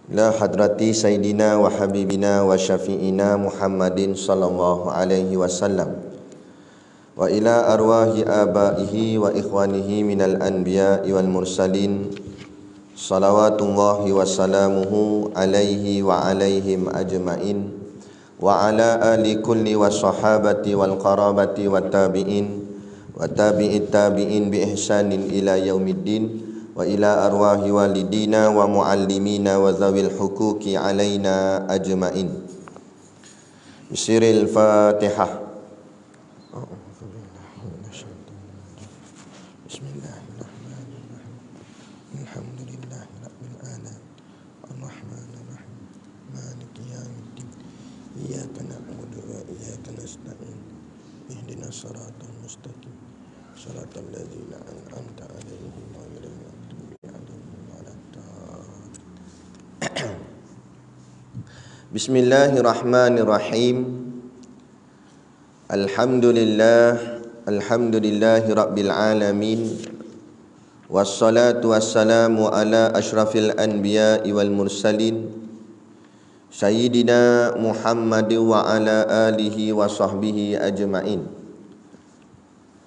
ila hadrati sayyidina wa habibina wa syafi'ina Muhammadin sallallahu alaihi wasallam wa ila arwahi abaihi wa ikhwanihi minal anbiya'i wal mursalin salawatullahi wa salamuhu alaihi wa alaihim ajma'in wa ala ali kulli wa sahabati wal qarabati wa tabi'in wa tabi'it tabi'in bi ihsanin ila yaumiddin wa ila arwahi walidina wa muallimina wa zawil hukuki alaina ajma'in. Bisiril Fatihah. Bismillahirrahmanirrahim. Alhamdulillahi rabbil alamin. Arrahmanirrahim. Maliki yaumiddin. Iyyaka na'budu wa iyyaka nasta'in. Ihdinas siratal mustaqim. Siratal ladzina an'amta 'alaihim ghairil maghdubi 'alaihim waladdallin. Bismillahirrahmanirrahim. Alhamdulillahi rabbil alamin. Wassalatu wassalamu ala asyrafil anbiya'i wal mursalin Sayyidina Muhammadin wa ala alihi wa sahbihi ajma'in.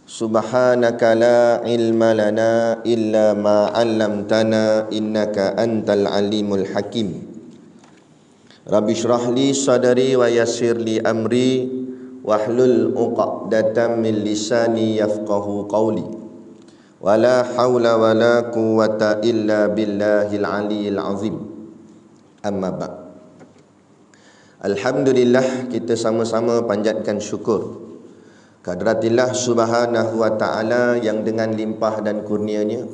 Subhanaka la ilma lana illa ma 'allamtana innaka antal alimul hakim. Rabbi shrah li sadri wa yassir li amri wahlul 'uqdatam min lisani yafqahu qawli. Wala haula wala quwwata illa billahil aliyyil azim. Amma ba'd. Alhamdulillah, kita sama-sama panjatkan syukur kehadirat Subhanahu wa ta'ala yang dengan limpah dan kurnianya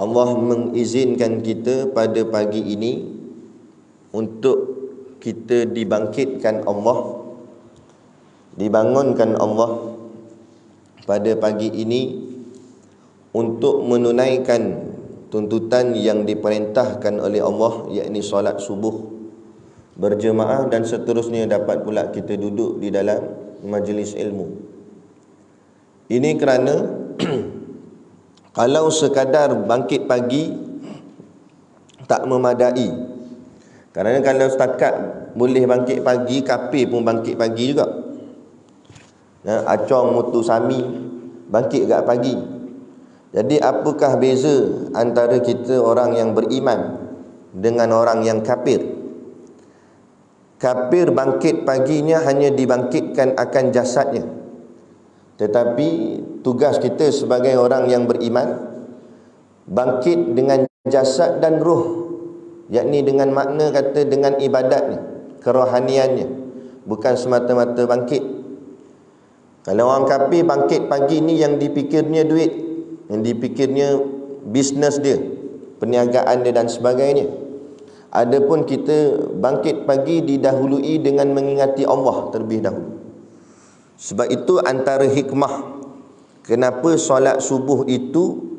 Allah mengizinkan kita pada pagi ini untuk kita dibangkitkan Allah, dibangunkan Allah pada pagi ini untuk menunaikan tuntutan yang diperintahkan oleh Allah, yakni solat subuh berjemaah, dan seterusnya dapat pula kita duduk di dalam majlis ilmu. Ini kerana kalau sekadar bangkit pagi tak memadai. Kerana kalau setakat boleh bangkit pagi, kafir pun bangkit pagi juga. Acong Mutu Sami bangkit agak pagi. Jadi apakah beza antara kita orang yang beriman dengan orang yang kafir? Kafir bangkit paginya hanya dibangkitkan akan jasadnya, tetapi tugas kita sebagai orang yang beriman bangkit dengan jasad dan ruh, yakni dengan makna kata dengan ibadatnya, kerohaniannya, bukan semata-mata bangkit. Kalau orang kafir bangkit pagi ni yang dipikirnya duit, yang dipikirnya bisnes dia, perniagaan dia dan sebagainya. Adapun kita bangkit pagi didahului dengan mengingati Allah terlebih dahulu. Sebab itu antara hikmah kenapa solat subuh itu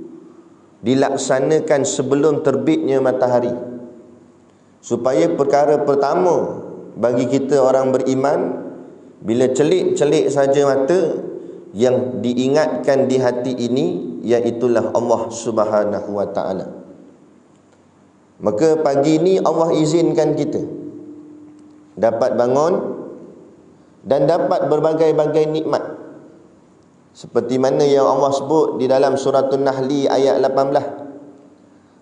dilaksanakan sebelum terbitnya matahari, supaya perkara pertama bagi kita orang beriman, bila celik-celik saja mata, yang diingatkan di hati ini iaitulah Allah Subhanahu wa ta'ala. Maka pagi ni Allah izinkan kita dapat bangun dan dapat berbagai-bagai nikmat, seperti mana yang Allah sebut di dalam surah An-Nahl ayat 18.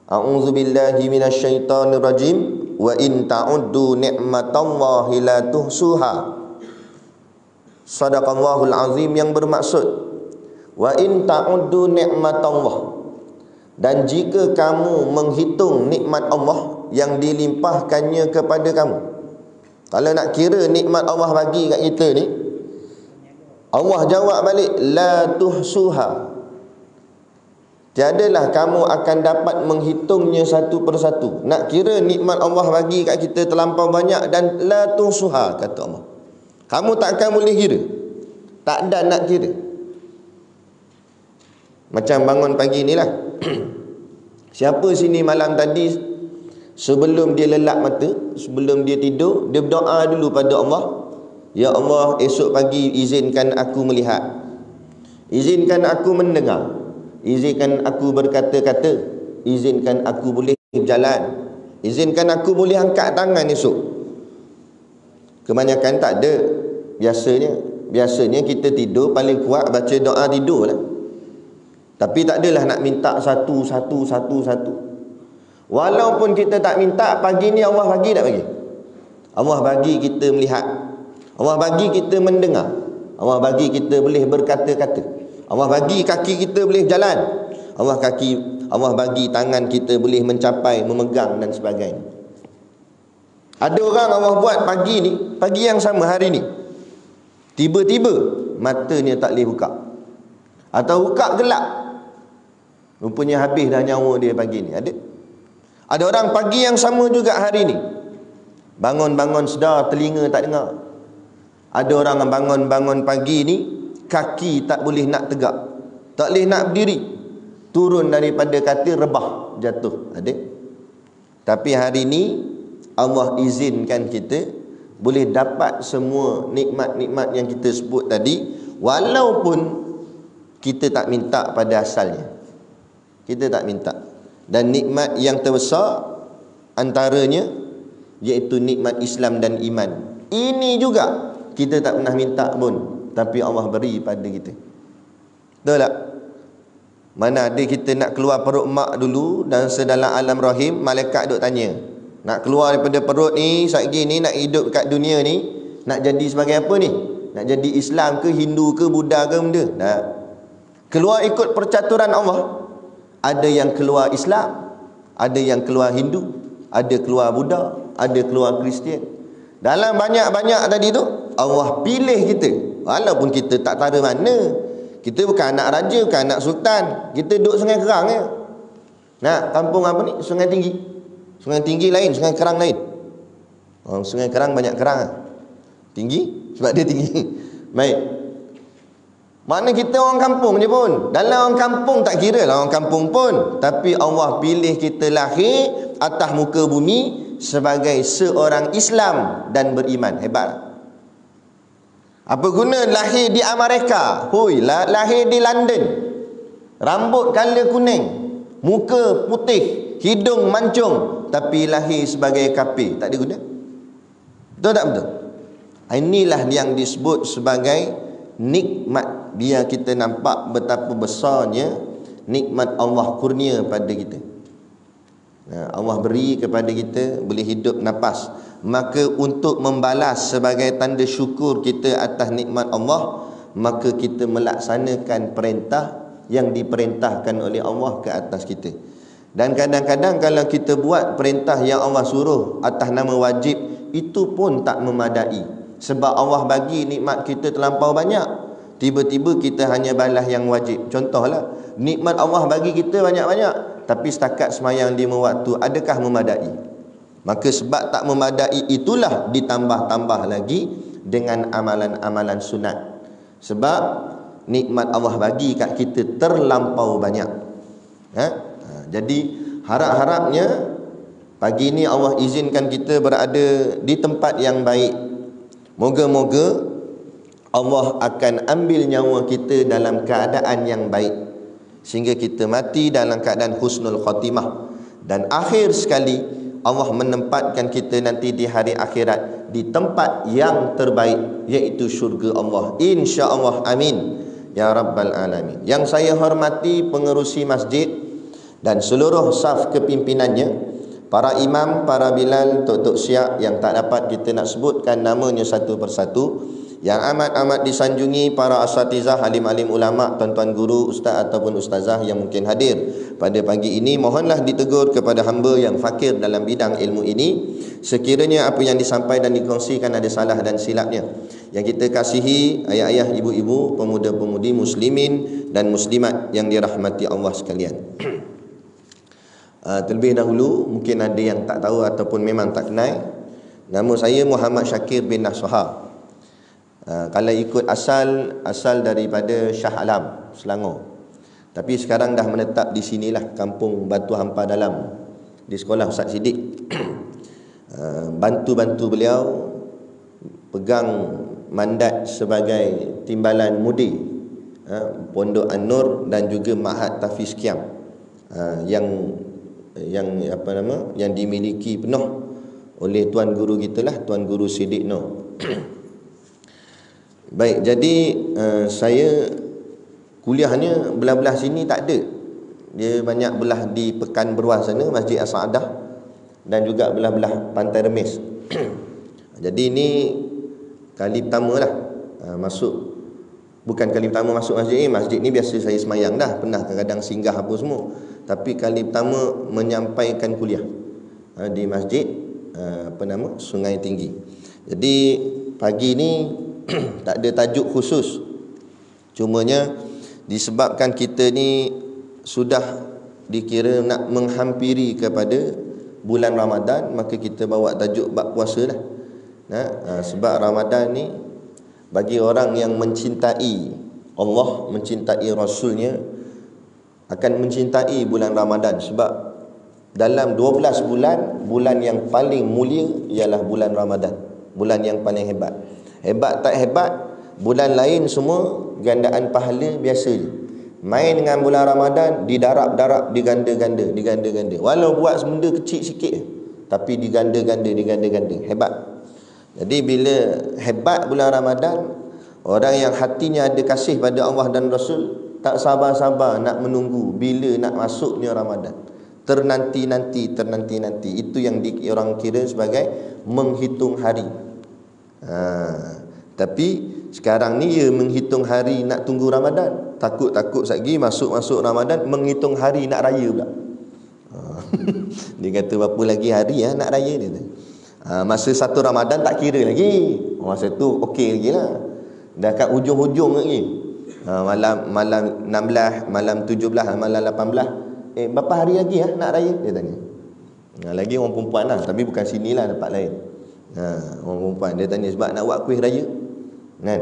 A'udzu billahi minasyaitonir rajim wa in ta'uddu ni'matallahi la tuhsuha. Sadaqallahul azim, yang bermaksud wa in ta'uddu ni'matallah, dan jika kamu menghitung nikmat Allah yang dilimpahkannya kepada kamu. Kalau nak kira nikmat Allah bagi kat kita ni, Allah jawab balik, la tuhsuha. Tiadalah kamu akan dapat menghitungnya satu persatu. Nak kira nikmat Allah bagi kat kita terlampau banyak, dan la tuhsuha kata Allah, kamu tak akan boleh kira. Tak ada nak kira. Macam bangun pagi ni lah. Siapa sini malam tadi sebelum dia lelap mata, sebelum dia tidur, dia berdoa dulu pada Allah, ya Allah, esok pagi izinkan aku melihat, izinkan aku mendengar, izinkan aku berkata-kata, izinkan aku boleh berjalan, Izinkan aku boleh angkat tangan esok. Kebanyakan tak ada. Biasanya kita tidur paling kuat baca doa tidur lah. Tapi tak adalah nak minta satu. Walaupun kita tak minta, pagi ni Allah bagi tak bagi? Allah bagi kita melihat. Allah bagi kita mendengar. Allah bagi kita boleh berkata-kata. Allah bagi kaki kita boleh jalan. Allah bagi tangan kita boleh mencapai, memegang dan sebagainya. Ada orang Allah buat pagi yang sama hari ni, tiba-tiba matanya tak boleh buka, atau buka gelap, rupanya habis dah nyawa dia pagi ni. Ada orang pagi yang sama juga hari ni, bangun-bangun sedar telinga tak dengar. Ada orang bangun-bangun pagi ni kaki tak boleh nak tegak, tak boleh nak berdiri, turun daripada katil rebah jatuh. Ada. Tapi hari ni Allah izinkan kita boleh dapat semua nikmat-nikmat yang kita sebut tadi, walaupun kita tak minta pada asalnya. Kita tak minta. Dan nikmat yang terbesar antaranya iaitu nikmat Islam dan iman. Ini juga kita tak pernah minta pun, tapi Allah beri pada kita. Betul tak? Mana ada kita nak keluar perut mak dulu, dan sedalam alam rahim malaikat duk tanya, nak keluar daripada perut ni, satgi ni, nak hidup kat dunia ni, nak jadi sebagai apa ni? Nak jadi Islam ke, Hindu ke, Buddha ke benda? Nah, keluar ikut percaturan Allah. Ada yang keluar Islam, ada yang keluar Hindu, ada keluar Buddha, ada keluar Kristian. Dalam banyak-banyak tadi tu, Allah pilih kita. Walaupun kita tak tahu mana. Kita bukan anak raja, bukan anak sultan. Kita duduk Sungai Kerang je. Nak kampung apa ni? Sungai Tinggi. Sungai Tinggi lain, Sungai Kerang lain. Sungai Kerang banyak kerang. Tinggi sebab dia tinggi. Baik. Makna kita orang kampung je pun. Dalam orang kampung tak kira lah orang kampung pun. Tapi Allah pilih kita lahir atas muka bumi sebagai seorang Islam dan beriman. Hebat. Apa guna lahir di Amerika? Lahir di London. Rambut color kuning, muka putih, hidung mancung, tapi lahir sebagai kafir. Tak ada guna. Betul tak betul? Inilah yang disebut sebagai nikmat. Biar kita nampak betapa besarnya nikmat Allah kurnia pada kita. Allah beri kepada kita boleh hidup nafas. Maka untuk membalas sebagai tanda syukur kita atas nikmat Allah, maka kita melaksanakan perintah yang diperintahkan oleh Allah ke atas kita. Dan kadang-kadang kalau kita buat perintah yang Allah suruh atas nama wajib, itu pun tak memadai. Sebab Allah bagi nikmat kita terlampau banyak, tiba-tiba kita hanya balas yang wajib. Contohlah, nikmat Allah bagi kita banyak-banyak, tapi setakat semayang 5 waktu, adakah memadai? Maka sebab tak memadai itulah ditambah-tambah lagi dengan amalan-amalan sunat. Sebab nikmat Allah bagi kat kita terlampau banyak. Jadi harap-harapnya pagi ni Allah izinkan kita berada di tempat yang baik. Moga-moga Allah akan ambil nyawa kita dalam keadaan yang baik, sehingga kita mati dalam keadaan husnul khatimah. Dan akhir sekali Allah menempatkan kita nanti di hari akhirat di tempat yang terbaik, iaitu syurga Allah, insya-Allah. Amin ya rabbal alamin. Yang saya hormati pengerusi masjid dan seluruh saf kepimpinannya, para imam, para bilal, tok-tok syiah yang tak dapat kita nak sebutkan namanya satu persatu, yang amat-amat disanjungi para asatizah, alim-alim ulama, tuan-tuan guru, ustaz ataupun ustazah yang mungkin hadir pada pagi ini, mohonlah ditegur kepada hamba yang fakir dalam bidang ilmu ini. Sekiranya apa yang disampaikan dan dikongsikan ada salah dan silapnya, yang kita kasihi ayah-ayah, ibu-ibu, pemuda-pemudi muslimin dan muslimat yang dirahmati Allah sekalian. Terlebih dahulu, mungkin ada yang tak tahu ataupun memang tak kenal, nama saya Muhammad Syakir bin Nasuha. Kalau ikut asal daripada Shah Alam, Selangor. Tapi sekarang dah menetap di sinilah, kampung Batu Hampa Dalam, di sekolah Ustaz Siddiq. Bantu-bantu beliau pegang mandat sebagai timbalan mudi Pondok An-Nur dan juga Mahat Tafiz Kiam, yang yang dimiliki penuh oleh tuan guru kita lah, Tuan Guru Siddiq Noh. Baik, jadi saya kuliahnya belah-belah sini tak ada. Dia banyak belah di Pekan Beruah sana, Masjid As-Saadah, dan juga belah-belah Pantai Remis. Jadi ini kali pertama lah masuk. Bukan kali pertama masuk masjid ni. Masjid ni biasa saya semayang dah, pernah kadang-kadang singgah apa semua. Tapi kali pertama menyampaikan kuliah di masjid Sungai Tinggi. Jadi pagi ni tak ada tajuk khusus. Cumanya disebabkan kita ni sudah dikira nak menghampiri kepada bulan Ramadan, maka kita bawa tajuk bab puasa lah. Sebab Ramadan ni bagi orang yang mencintai Allah, mencintai Rasulnya, akan mencintai bulan Ramadan. Sebab dalam 12 bulan yang paling mulia ialah bulan Ramadan, bulan yang paling hebat. Hebat tak hebat, bulan lain semua gandaan pahala biasa je. Main dengan bulan Ramadan, didarab-darab, diganda-ganda. Walau buat benda kecil sikit, tapi diganda-ganda. Hebat. Jadi bila hebat bulan Ramadan, orang yang hatinya ada kasih pada Allah dan Rasul, tak sabar-sabar nak menunggu bila nak masuknya Ramadan. Ternanti-nanti. Itu yang orang kira sebagai menghitung hari. Tapi sekarang ni ya menghitung hari nak tunggu Ramadan. Takut lagi masuk Ramadan, menghitung hari nak raya pula. Dia kata berapa lagi hari nak raya dia. Masa satu Ramadan tak kira lagi. Masa tu okey lagi lah. Dah kat hujung-hujung lagi. Malam 16, malam 17, malam 18. Berapa hari lagi nak raya? Dia tanya. Lagi orang perempuan lah, tapi bukan sinilah, tempat lain. Orang perempuan dia tanya sebab nak buat kuih raya. Kan?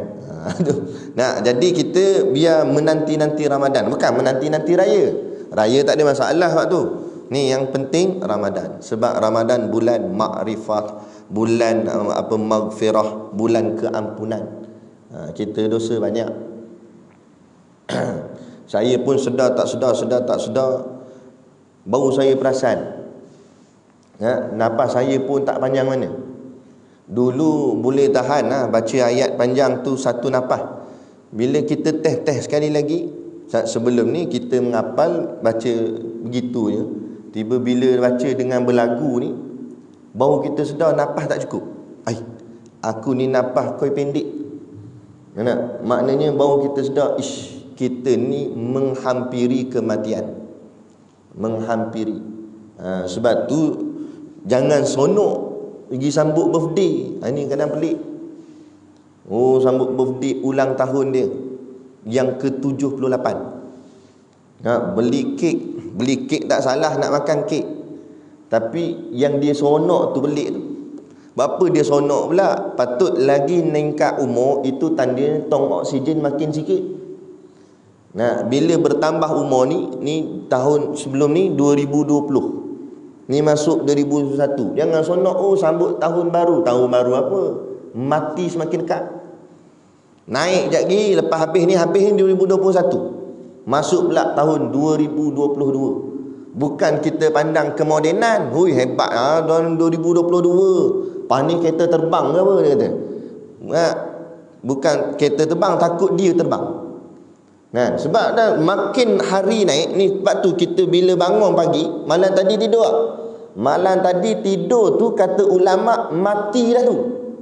Jadi kita biar menanti-nanti Ramadan, bukan menanti-nanti raya. Raya tak ada masalah waktu. Ni yang penting Ramadan. Sebab Ramadan bulan makrifat, bulan maghfirah, bulan keampunan. Kita dosa banyak. Saya pun sedar tak sedar, baru saya perasan. Nafas saya pun tak panjang mana. Dulu boleh tahan baca ayat panjang tu satu nafas. Bila kita teh sekali lagi, sebelum ni kita menghafal baca begitu je. Tiba bila baca dengan berlagu ni, baru kita sedar nafas tak cukup. Aku ni nafas koi pendek. Maknanya baru kita sedar, kita ni menghampiri kematian. Menghampiri. Sebab tu jangan sonok pergi sambut birthday. Ini kadang pelik. Sambut birthday ulang tahun dia yang ke-78. Beli kek tak salah, nak makan kek. Tapi yang dia sonok tu pelik tu. Berapa dia sonok pula? Patut lagi meningkat umur, itu tanda tong oksigen makin sikit. Bila bertambah umur ni tahun sebelum ni 2020. Ni masuk 2021. Jangan sonok sambut tahun baru. Tahun baru apa? Mati semakin dekat. Naik sekejap lagi, lepas habis ni 2021. Masuk pula tahun 2022. Bukan kita pandang kemodenan. Hebat tahun 2022. Panik kereta terbang ke apa dia kata. Bukan kereta terbang, takut dia terbang. Sebab dah makin hari naik ni, sebab tu kita bila bangun pagi, malam tadi tidur. Malam tadi tidur tu kata ulama mati dah tu.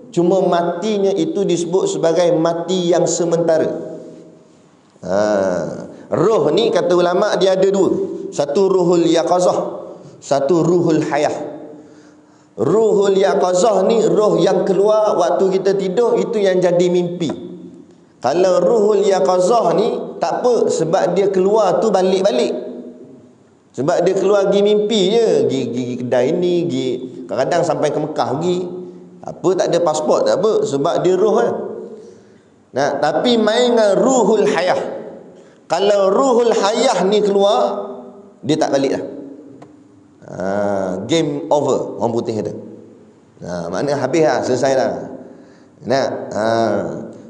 Cuma matinya itu disebut sebagai mati yang sementara. Roh ni kata ulama dia ada dua. Satu ruhul yaqazah, satu ruhul hayah. Ruhul yaqazah ni roh yang keluar waktu kita tidur, itu yang jadi mimpi. Kalau ruhul yaqazah ni tak apa, sebab dia keluar tu balik-balik. Sebab dia keluar pergi mimpi je, pergi kedai ni, pergi kadang-kadang sampai ke Mekah pergi. Apa tak ada pasport tak apa, sebab dia roh kan. Tapi main dengan ruhul hayah. Kalau ruhul hayah ni keluar, dia tak balik dah. Game over, orang putih kata. Maknanya habis lah, selesai lah.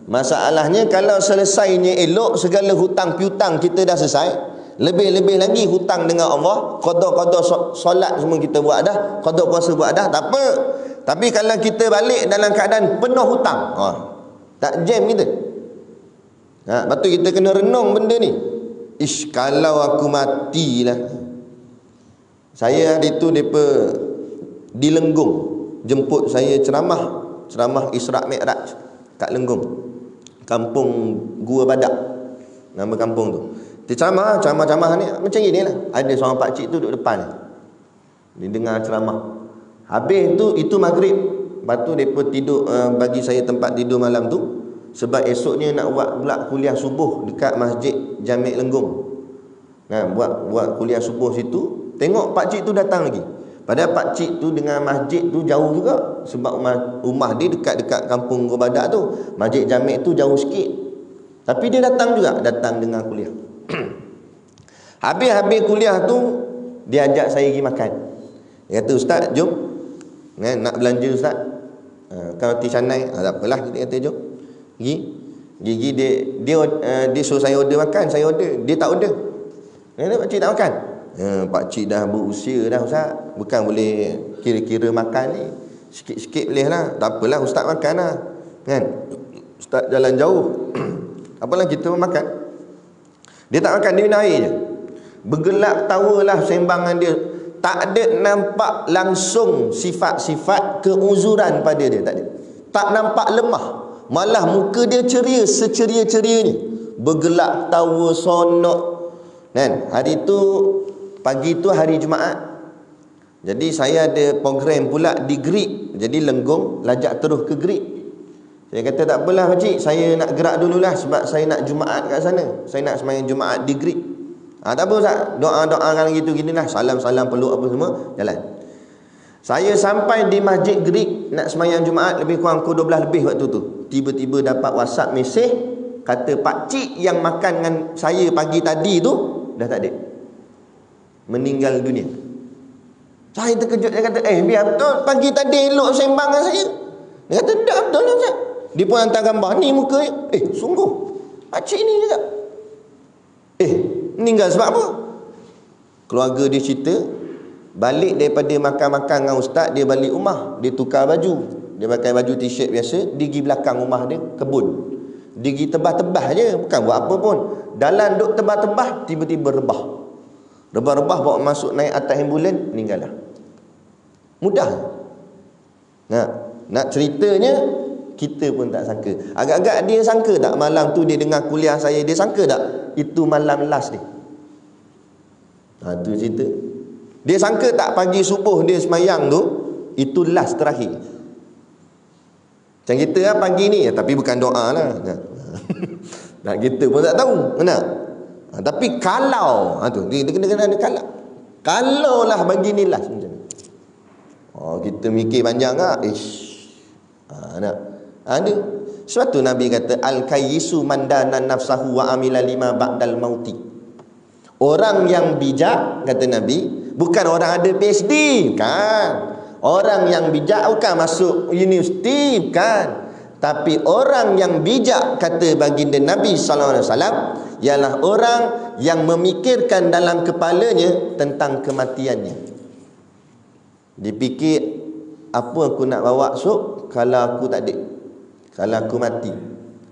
Masalahnya kalau selesainya elok, segala hutang piutang kita dah selesai, Lebih-lebih lagi hutang dengan Allah. Qada solat semua kita buat dah, qada puasa buat dah, tak apa. Tapi kalau kita balik dalam keadaan penuh hutang, tak jam kita. Lepas tu kita kena renung benda ni. Ish, kalau aku matilah. Saya hari tu mereka di Lenggung jemput saya ceramah Isra' Mi'raj kat Lenggung, kampung Gua Badak nama kampung tu. Dia ceramah ni macam gini lah. Ada seorang pakcik tu duduk depan ni, dia dengar ceramah. Habis tu itu maghrib. Lepas tu mereka tidur, bagi saya tempat tidur malam tu, sebab esoknya nak buat pula kuliah subuh dekat Masjid Jami' Lenggung. Buat kuliah subuh situ. Tengok pakcik tu datang lagi. Padahal pakcik tu dengan masjid tu jauh juga, sebab rumah dia dekat kampung Gua Badak tu. Masjid Jami' tu jauh sikit, tapi dia datang dengar kuliah. Habis kuliah tu, dia ajak saya pergi makan. Dia kata, "Ustaz, jom. Nak belanja Ustaz. Kalau roti canai." Tak apalah, dia kata, "Jom." Gigi dia suruh saya order makan, saya order. Dia tak order. Dia kata, "Pakcik tak makan." Pakcik dah berusia dah Ustaz, bukan boleh kira-kira makan ni. Sikit-sikit boleh lah. Tak apalah, Ustaz makan lah, kan? Ustaz jalan jauh. Apalah, kita pun makan. Dia tak makan, dia minum air je. Bergelak tawalah sembangan dia. Tak ada nampak langsung sifat-sifat keuzuran pada dia, tak ada. Tak nampak lemah, malah muka dia ceria, seceria-cerianya. Bergelak tawa, sonok, kan? Hari tu, pagi tu hari Jumaat. Jadi saya ada program pula di Greek. Jadi Lenggung lajak terus ke Greek. Saya kata, tak apalah pakcik, saya nak gerak dululah, sebab saya nak Jumaat kat sana. Saya nak sembahyang Jumaat di Greek. Tak apa Ustaz, doa-doakan gitu ginilah, salam-salam peluk apa semua, jalan. Saya sampai di Masjid Greek nak sembahyang Jumaat lebih kurang pukul 12 lebih waktu tu. Tiba-tiba dapat WhatsApp mesej, kata pakcik yang makan dengan saya pagi tadi tu dah tak ada, meninggal dunia. Saya terkejut. Dia kata, biar betul pagi tadi elok sembang dengan saya. Dia kata, tak betul lah Ustaz. Dia pun hantar gambar ni muka dia. Sungguh pakcik ni juga meninggal sebab apa? Keluarga dia cerita, balik daripada makan-makan dengan ustaz, dia balik rumah, dia tukar baju. Dia pakai baju t-shirt biasa, dia pergi belakang rumah dia, kebun. Dia pergi tebah-tebah je, bukan buat apa pun. Dalam duk tebah-tebah, tiba-tiba rebah, bawa masuk naik atas ambulan, meninggal lah. Mudah. Nak ceritanya, kita pun tak sangka. Agak-agak dia sangka tak malam tu dia dengar kuliah saya, dia sangka tak itu malam last dia. Tu cerita. Dia sangka tak pagi subuh dia semayang tu itu last terakhir. Macam kita lah pagi ni, tapi bukan doa lah. Nak kita pun tak tahu, benar. Tapi kalau dia kena kalau lah bagi ni last macam ni. Kita mikir panjang lah. Ada. Sebab tu Nabi kata, al-kayyisu man dana nafsahu wa amila lima ba'dal mauti. Orang yang bijak, kata Nabi, bukan orang ada PhD, kan? Orang yang bijak bukan masuk universiti, kan? Tapi orang yang bijak, kata baginda Nabi sallallahu alaihi wasallam, ialah orang yang memikirkan dalam kepalanya tentang kematiannya. Dipikir, apa aku nak bawa esok kalau aku tak ada? Kalau aku mati,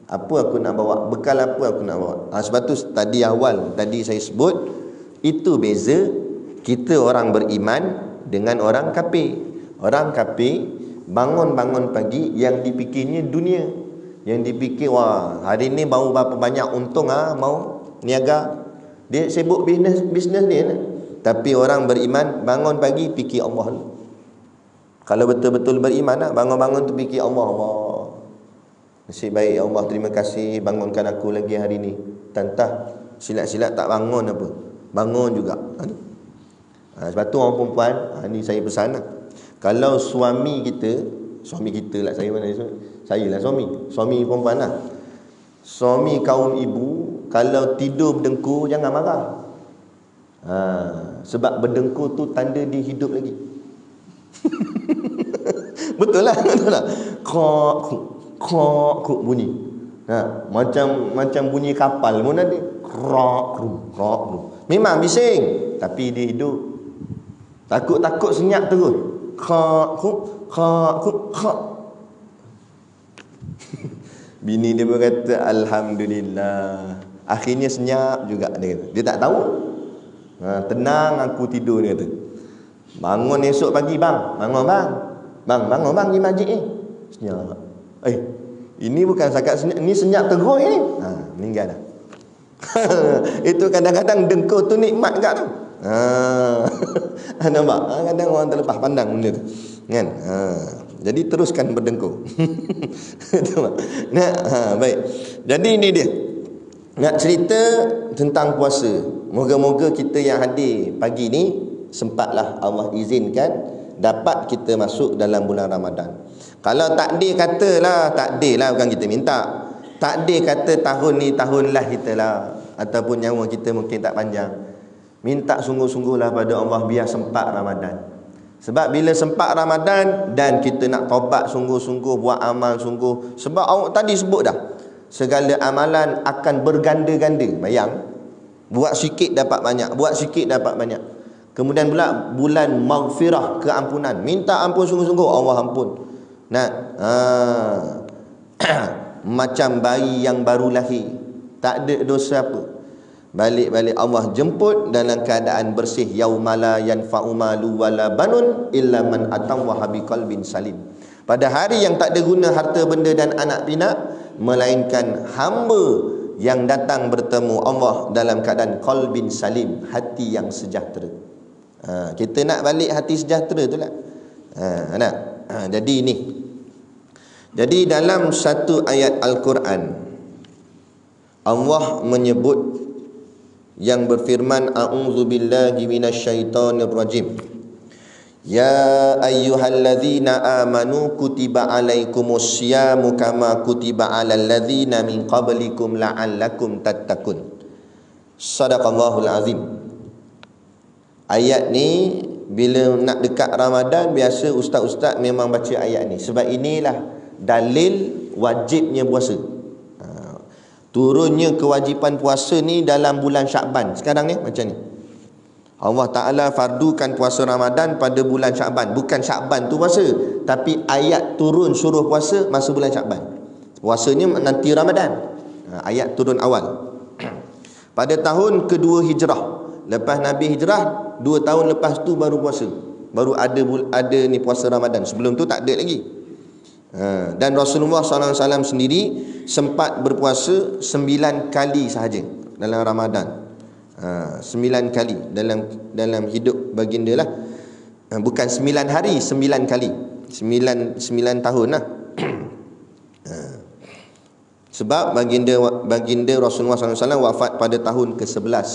apa aku nak bawa? Bekal apa aku nak bawa? Sebab tu tadi saya sebut, itu beza kita orang beriman dengan orang kafir. Orang kafir bangun-bangun pagi, yang dipikirnya dunia. Yang dipikir, wah hari ni baru berapa banyak untung, mau niaga. Dia sibuk bisnes dia. Tapi orang beriman bangun pagi fikir Allah. Kalau betul-betul beriman, bangun-bangun tu fikir Allah. Nasib baik ya Allah, terima kasih bangunkan aku lagi hari ni. Tantah silat-silat tak bangun apa, bangun juga. Sebab tu orang perempuan, ni saya pesan lah. Kalau suami kita lah, saya mana saya lah suami perempuan lah. Suami kaum ibu kalau tidur berdengkur, jangan marah. Sebab berdengkur tu tanda dia hidup lagi. Betul lah. Krok bunyi. Macam bunyi kapal pun ada. Krok. Memang bising, tapi dia hidup. Takut-takut senyap terus. Bini dia berkata, Alhamdulillah. Akhirnya senyap juga dia kata. Dia tak tahu. Tenang aku tidur, dia kata. Bangun esok pagi, bang. Bangun bang. Bangun bang di masjid ni. Senyap. Ini bukan sakat senyap, ini senyap terus ni. Meninggal dah. Itu kadang-kadang dengkur tu nikmat kat tu. Nampak? Kadang orang terlepas pandang benda tu. Kan? Jadi teruskan berdengkur. Baik. Jadi ini dia. Nak cerita tentang puasa. Moga-moga kita yang hadir pagi ni sempatlah Allah izinkan dapat kita masuk dalam bulan Ramadan. Kalau takdir katalah, takdir lah, bukan kita minta. Takdir kata tahun ni tahunlah kita lah, ataupun nyawa kita mungkin tak panjang. Minta sungguh-sungguhlah pada Allah biar sempat Ramadan. Sebab bila sempat Ramadan dan kita nak taubat sungguh-sungguh, buat amal sungguh. Sebab awak tadi sebut dah, segala amalan akan berganda-ganda. Bayang, buat sikit dapat banyak, buat sikit dapat banyak. Kemudian pula bulan maghfirah, keampunan. Minta ampun sungguh-sungguh, Allah ampun. Macam bayi yang baru lahir, tak ada dosa apa, balik-balik Allah jemput dalam keadaan bersih. Yaumala yanfa'u malu wala banun illa man atallaha biqalbin salim. Pada hari yang tak ada guna harta benda dan anak pinak, melainkan hamba yang datang bertemu Allah dalam keadaan qalbin salim, hati yang sejahtera. Kita nak balik hati sejahtera tu lah. Jadi ini. Jadi dalam satu ayat Al-Quran, Allah menyebut yang berfirman, a'udzubillahi minasyaitonir rajim. Ya ayyuhalladzina amanu kutiba alaikumus syamu kama kutiba alal ladzina min qablikum la'allakum tattaqun. Sadaqallahul azim. Ayat ni bila nak dekat Ramadan, biasa ustaz-ustaz memang baca ayat ni. Sebab inilah dalil wajibnya puasa. Turunnya kewajipan puasa ni dalam bulan Syakban. Sekarang ni macam ni, Allah Ta'ala fardukan puasa Ramadan pada bulan Syakban. Bukan Syakban tu puasa, tapi ayat turun suruh puasa masa bulan Syakban. Puasanya nanti Ramadan. Ayat turun awal pada tahun kedua hijrah. Lepas Nabi hijrah, 2 tahun lepas tu baru puasa. Baru ada ni puasa Ramadan. Sebelum tu tak ada lagi. Dan Rasulullah SAW sendiri sempat berpuasa 9 kali sahaja dalam Ramadan. 9 kali dalam hidup baginda lah. Bukan 9 hari, 9 kali. 9 tahun lah. Sebab baginda Rasulullah SAW wafat pada tahun ke-11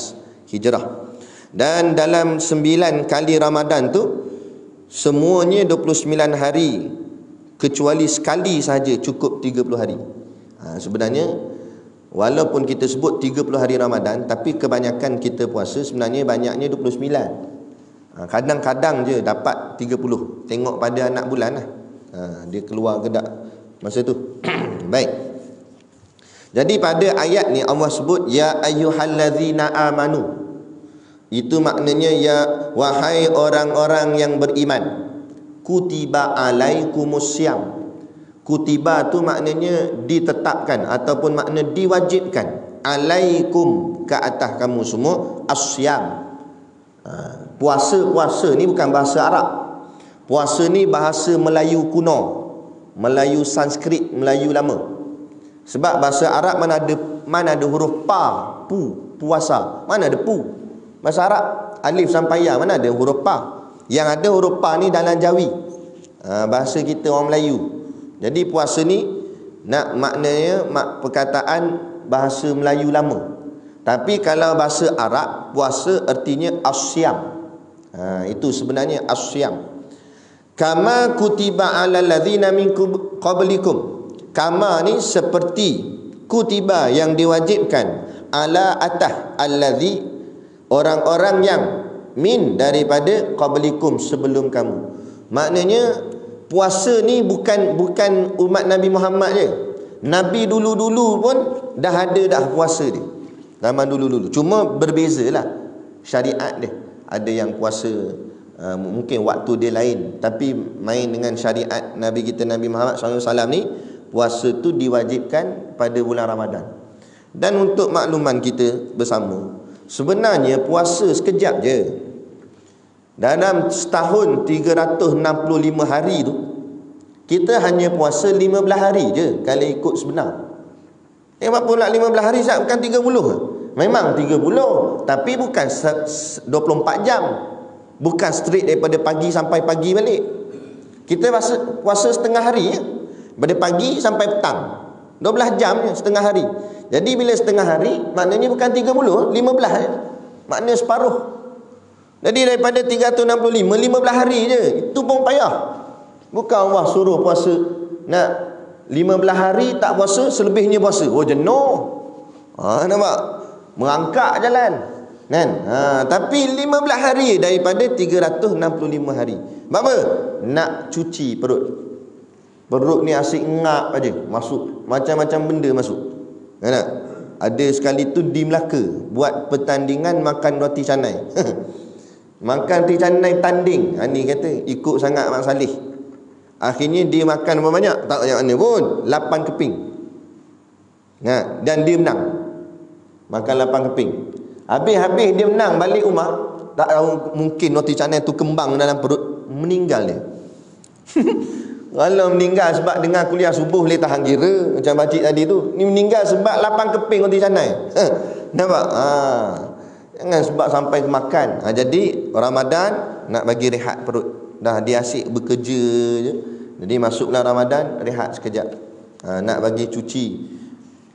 hijrah. Dan dalam 9 kali Ramadan tu, semuanya 29 hari, kecuali sekali sahaja cukup 30 hari. Sebenarnya walaupun kita sebut 30 hari Ramadan, tapi kebanyakan kita puasa sebenarnya banyaknya 29. Kadang-kadang je dapat 30. Tengok pada anak bulan lah. Dia keluar ke tak masa tu. Baik. Jadi pada ayat ni Allah sebut ya ayyuhallazina amanu. Itu maknanya ya wahai orang-orang yang beriman. Kutiba alaikumussyam. Kutiba tu maknanya ditetapkan ataupun makna diwajibkan. Alaikum, ke atas kamu semua, asyam. Puasa ni bukan bahasa Arab. Puasa ni bahasa Melayu kuno, Melayu Sanskrit, Melayu lama. Sebab bahasa Arab mana ada huruf pa, pu, puasa. Mana ada pu? Bahasa Arab alif sampai ya, mana ada huruf pa? Yang ada huruf pa ni dalam Jawi, bahasa kita orang Melayu. Jadi puasa ni maknanya perkataan bahasa Melayu lama. Tapi kalau bahasa Arab, puasa artinya asyam. Itu sebenarnya asyam. Kama kutiba alal ladzina min qablikum. Kama ni seperti, kutiba yang diwajibkan, ala atah alladzi, orang-orang yang, min daripada, qablikum sebelum kamu. Maknanya puasa ni bukan umat Nabi Muhammad je. Nabi dulu-dulu pun dah ada dah puasa dia. Zaman dulu-dulu. Cuma berbezalah. syariat dia. Ada yang puasa mungkin waktu dia lain, tapi main dengan syariat Nabi kita Nabi Muhammad SAW ni, puasa tu diwajibkan pada bulan Ramadan. Dan untuk makluman kita bersama, sebenarnya puasa sekejap je. Dalam setahun 365 hari tu, kita hanya puasa 15 hari je kalau ikut sebenar. Apa pula 15 hari Ustaz, bukan 30 ke? Memang 30, tapi bukan 24 jam. Bukan straight daripada pagi sampai pagi balik. Kita puasa setengah hari je. Pada pagi sampai petang. 12 jam je setengah hari. Jadi bila setengah hari, maknanya bukan 30, 15 je. Maknanya separuh. Jadi daripada 365, 15 hari je. Itu pun payah. Bukan Allah suruh puasa nak 15 hari tak puasa, selebihnya puasa. Oh, jenuh. Nampak? Merangkak jalan. Kan? Tapi 15 hari daripada 365 hari. Sebab apa? Nak cuci perut. Perut ni asyik ngap aja, masuk macam-macam benda masuk. Kan tak? Ada sekali tu di Melaka buat pertandingan makan roti canai. Makan roti canai tanding. Ni kata ikut sangat Mak Saleh. Akhirnya dia makan berapa banyak? Tak banyak mana pun, 8 keping. Dan dia menang. Makan 8 keping. Habis dia menang, balik rumah, tak tahu mungkin roti canai tu kembang dalam perut, meninggal dia. Kalau meninggal sebab dengar kuliah subuh boleh tahan kira, macam pakcik tadi tu. Ni meninggal sebab 8 keping roti canai. Nampak? Jangan sebab sampai makan. Jadi Ramadan nak bagi rehat perut. Dah dia asyik bekerja je. Jadi masuklah Ramadan, rehat sekejap. Nak bagi cuci.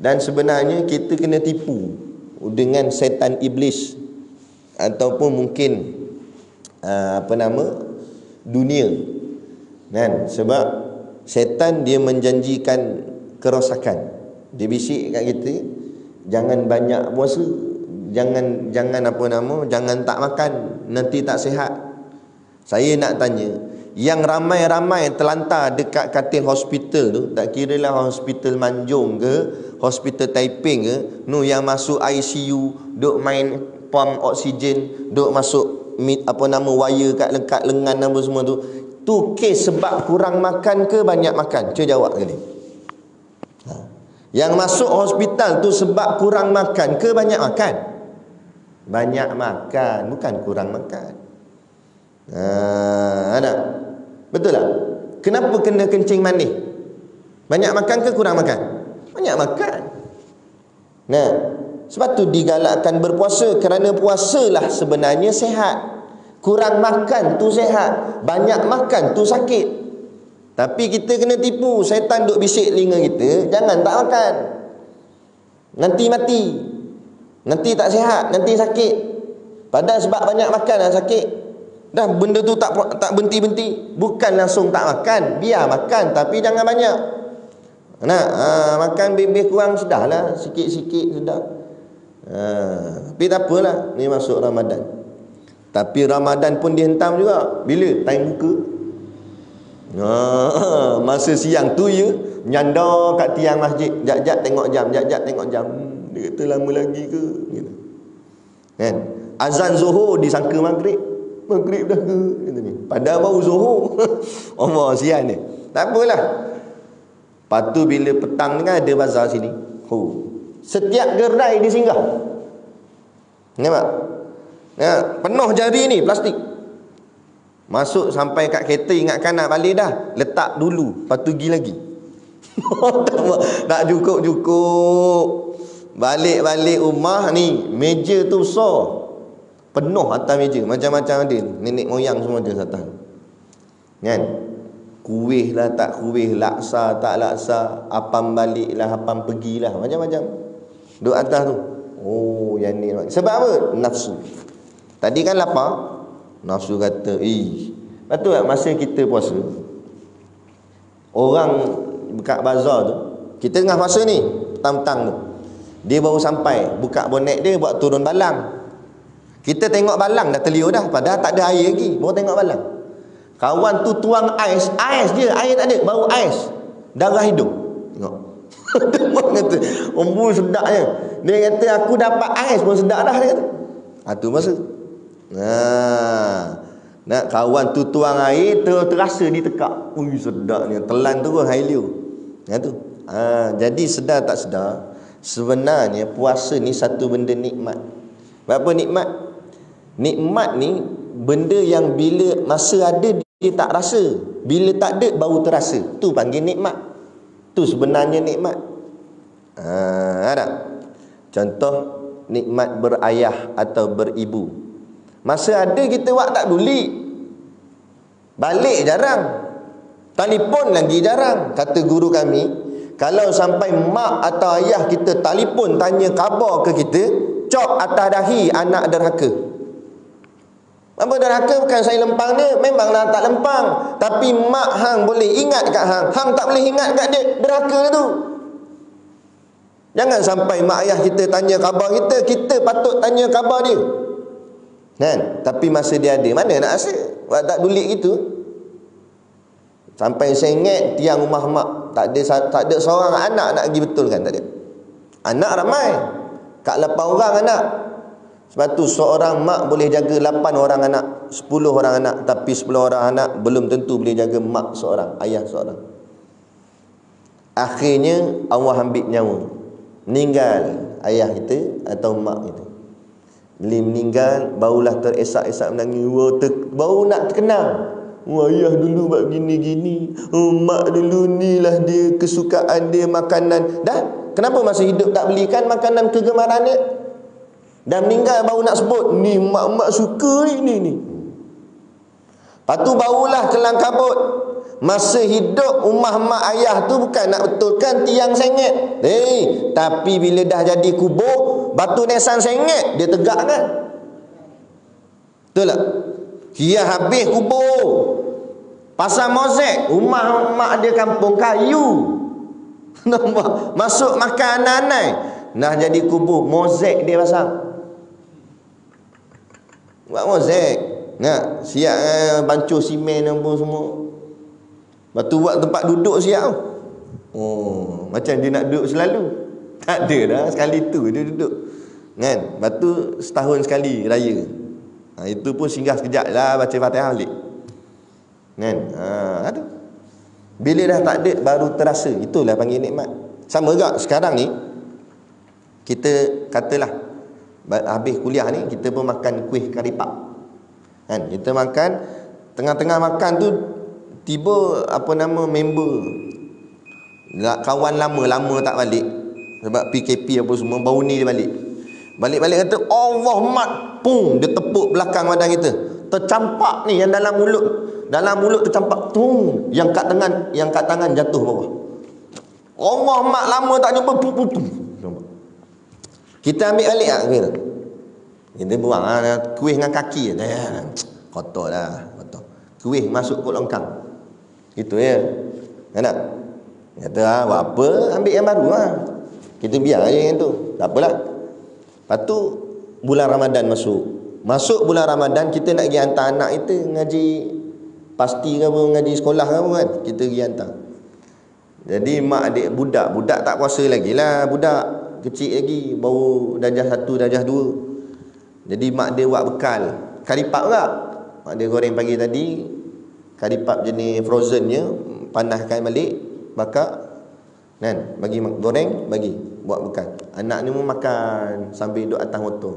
Dan sebenarnya kita kena tipu dengan setan iblis, ataupun mungkin dunia. Kan? Sebab setan dia menjanjikan kerosakan. Dia bisik kat kita, jangan banyak puasa, jangan jangan tak makan, nanti tak sihat. Saya nak tanya, yang ramai-ramai terlantar dekat katil hospital tu, tak kira lah hospital Manjung ke, hospital Taiping ke, yang masuk ICU, duk main pam oksigen, duk masuk wire kat lengan apa semua tu kes sebab kurang makan ke banyak makan? Cuba jawab kali. Yang masuk hospital tu sebab kurang makan ke banyak makan? Banyak makan, bukan kurang makan. Ada. Betul tak? Kenapa kena kencing manis? Banyak makan ke kurang makan? Banyak makan. Sebab tu digalakkan berpuasa, kerana puasalah sebenarnya sihat. Kurang makan tu sihat, banyak makan tu sakit. Tapi kita kena tipu, syaitan duk bisik telinga kita, jangan tak makan, nanti mati, nanti tak sihat, nanti sakit. Padahal sebab banyak makan dah sakit. Dah benda tu tak berhenti-henti. Bukan langsung tak makan, biar makan tapi jangan banyak. Makan lebih kurang sudahlah, sikit-sikit sudah. Tapi tak apalah, ni masuk Ramadan. Tapi Ramadan pun dihentam juga. Bila? Time buka. Masa siang tu nyanda kat tiang masjid, jap-jap tengok jam, jap-jap tengok jam. Dia kata lama lagi ke? Gitu. Kan? Azan Zuhur disangka maghrib. Maghrib dah ke? Padahal baru Zuhur. Allah, sian dia. Tak apalah. Lepas tu bila petang ni kan ada bazar sini. Setiap gerai dia singgah. Nampak? Penuh jari ni plastik. Masuk sampai kat kereta, ingatkan nak balik dah, letak dulu, lepas tu pergi lagi. Tak cukup-cukup. Balik-balik rumah ni, meja tu besar, penuh atas meja, macam-macam ada, nenek moyang semua ada atas. Kan? Kuih lah tak kuih, laksa tak laksa, apam balik lah, apam pergilah, macam-macam duduk atas tu. Oh, yang ni sebab apa? Nafsu. Tadi kan lapar, nafsu kata, betul tak masa kita puasa, orang buka bazar tu, kita tengah puasa ni, petang-petang tu, dia baru sampai, buka bonet dia, buat turun balang. Kita tengok balang dah terliur dah, padahal tak ada air lagi, baru tengok balang. Kawan tu tuang ais je, air tak ada, baru ais, darah hidung. Tengok. Dia kata, sedap je. Dia kata, aku dapat ais pun sedap dah, dia kata. Tu masa. Nak kawan tu tuang air terasa ditekak. Ui sedapnya. Telan terus air liur. Tu. Jadi sedar tak sedar, sebenarnya puasa ni satu benda nikmat. Apa nikmat? Nikmat ni benda yang bila masa ada dia tak rasa, bila tak ada baru terasa. Tu panggil nikmat. Tu sebenarnya nikmat. Ada. Contoh nikmat berayah atau beribu. Masa ada kita buat tak peduli. Balik jarang. Telefon lagi jarang. Kata guru kami, kalau sampai mak atau ayah kita telefon tanya khabar ke kita, cop atas dahi anak derhaka. Apa derhaka? Bukan saya lempang dia, memanglah tak lempang, tapi mak hang boleh ingat kat hang, hang tak boleh ingat kat dia, derhaka tu. Jangan sampai mak ayah kita tanya khabar kita, kita patut tanya khabar dia. Kan? Tapi masa dia ada, mana nak rasa? Buat tak dulik gitu. Sampai sengit tiang rumah mak, tak ada seorang anak nak pergi betulkan, tak ada. Anak ramai. Kat 8 orang anak. Sebab tu seorang mak boleh jaga 8 orang anak, 10 orang anak, tapi 10 orang anak belum tentu boleh jaga mak seorang, ayah seorang. Akhirnya Allah ambil nyawa. Meninggal ayah kita atau mak kita. Bila meninggal, barulah teresak-esak menangis. Baru nak terkenal. Ayah dulu buat gini-gini. Mak dulu ni lah dia, kesukaan dia makanan. Dah, kenapa masa hidup tak belikan makanan kegemaran dia? Dan meninggal baru nak sebut, ni mak-mak suka ni. Lepas tu barulah kelang kabut. Masa hidup rumah mak ayah tu bukan nak betulkan tiang sengit. Tapi bila dah jadi kubur, batu nisan sengit, dia tegak kan? Betul tak? Dia habis kubur, pasang mozaik. Rumah mak dia kampung kayu. Nampak? Masuk makan anak-anak, dah jadi kubur, mozaik dia pasang. Buat mozaik. Nak siap bancuh simen apa semua. Lepas tu buat tempat duduk siap. Macam dia nak duduk selalu. Tak ada dah, sekali tu dia duduk. Kan? Lepas tu setahun sekali raya. Itu pun singgah sekejap lah, baca Fatihah balik. Kan? Ada. Bila dah tak ada baru terasa. Itulah panggil nikmat. Sama juga sekarang ni, kita katalah habis kuliah ni, kita pun makan kuih karipap. Kan? Kita makan, tengah-tengah makan tu tiba member, kawan lama tak balik sebab PKP apa semua, baru ni dia balik kata Allah mat, pum, dia tepuk belakang badan kita, tercampak ni yang dalam mulut tercampak, tum, yang kat tangan jatuh bawah. Allah mat, lama tak jumpa, pum. Kita ambil balik kita. Kita buang kuih dengan kaki. Kotor dah, kotor. Kuih masuk kot longkang. Itu ya. Kan? Kata buat apa, ambil yang baru lah. Kita biar aja yang tu. Tak apalah. Lepas tu bulan Ramadan masuk bulan Ramadan, kita nak pergi hantar anak kita ngaji pasti ke apa, ngaji sekolah ke apa kan, kita pergi hantar. Jadi mak adik budak tak puasa lagi lah, budak kecil lagi, baru darjah 1, darjah 2. Jadi mak dia buat bekal karipap juga. Mak dia goreng pagi tadi, karipap jenis frozennya, panaskan balik, bakar, kan, bagi goreng, buat bekal. Anak ni pun makan sambil duduk atas motor,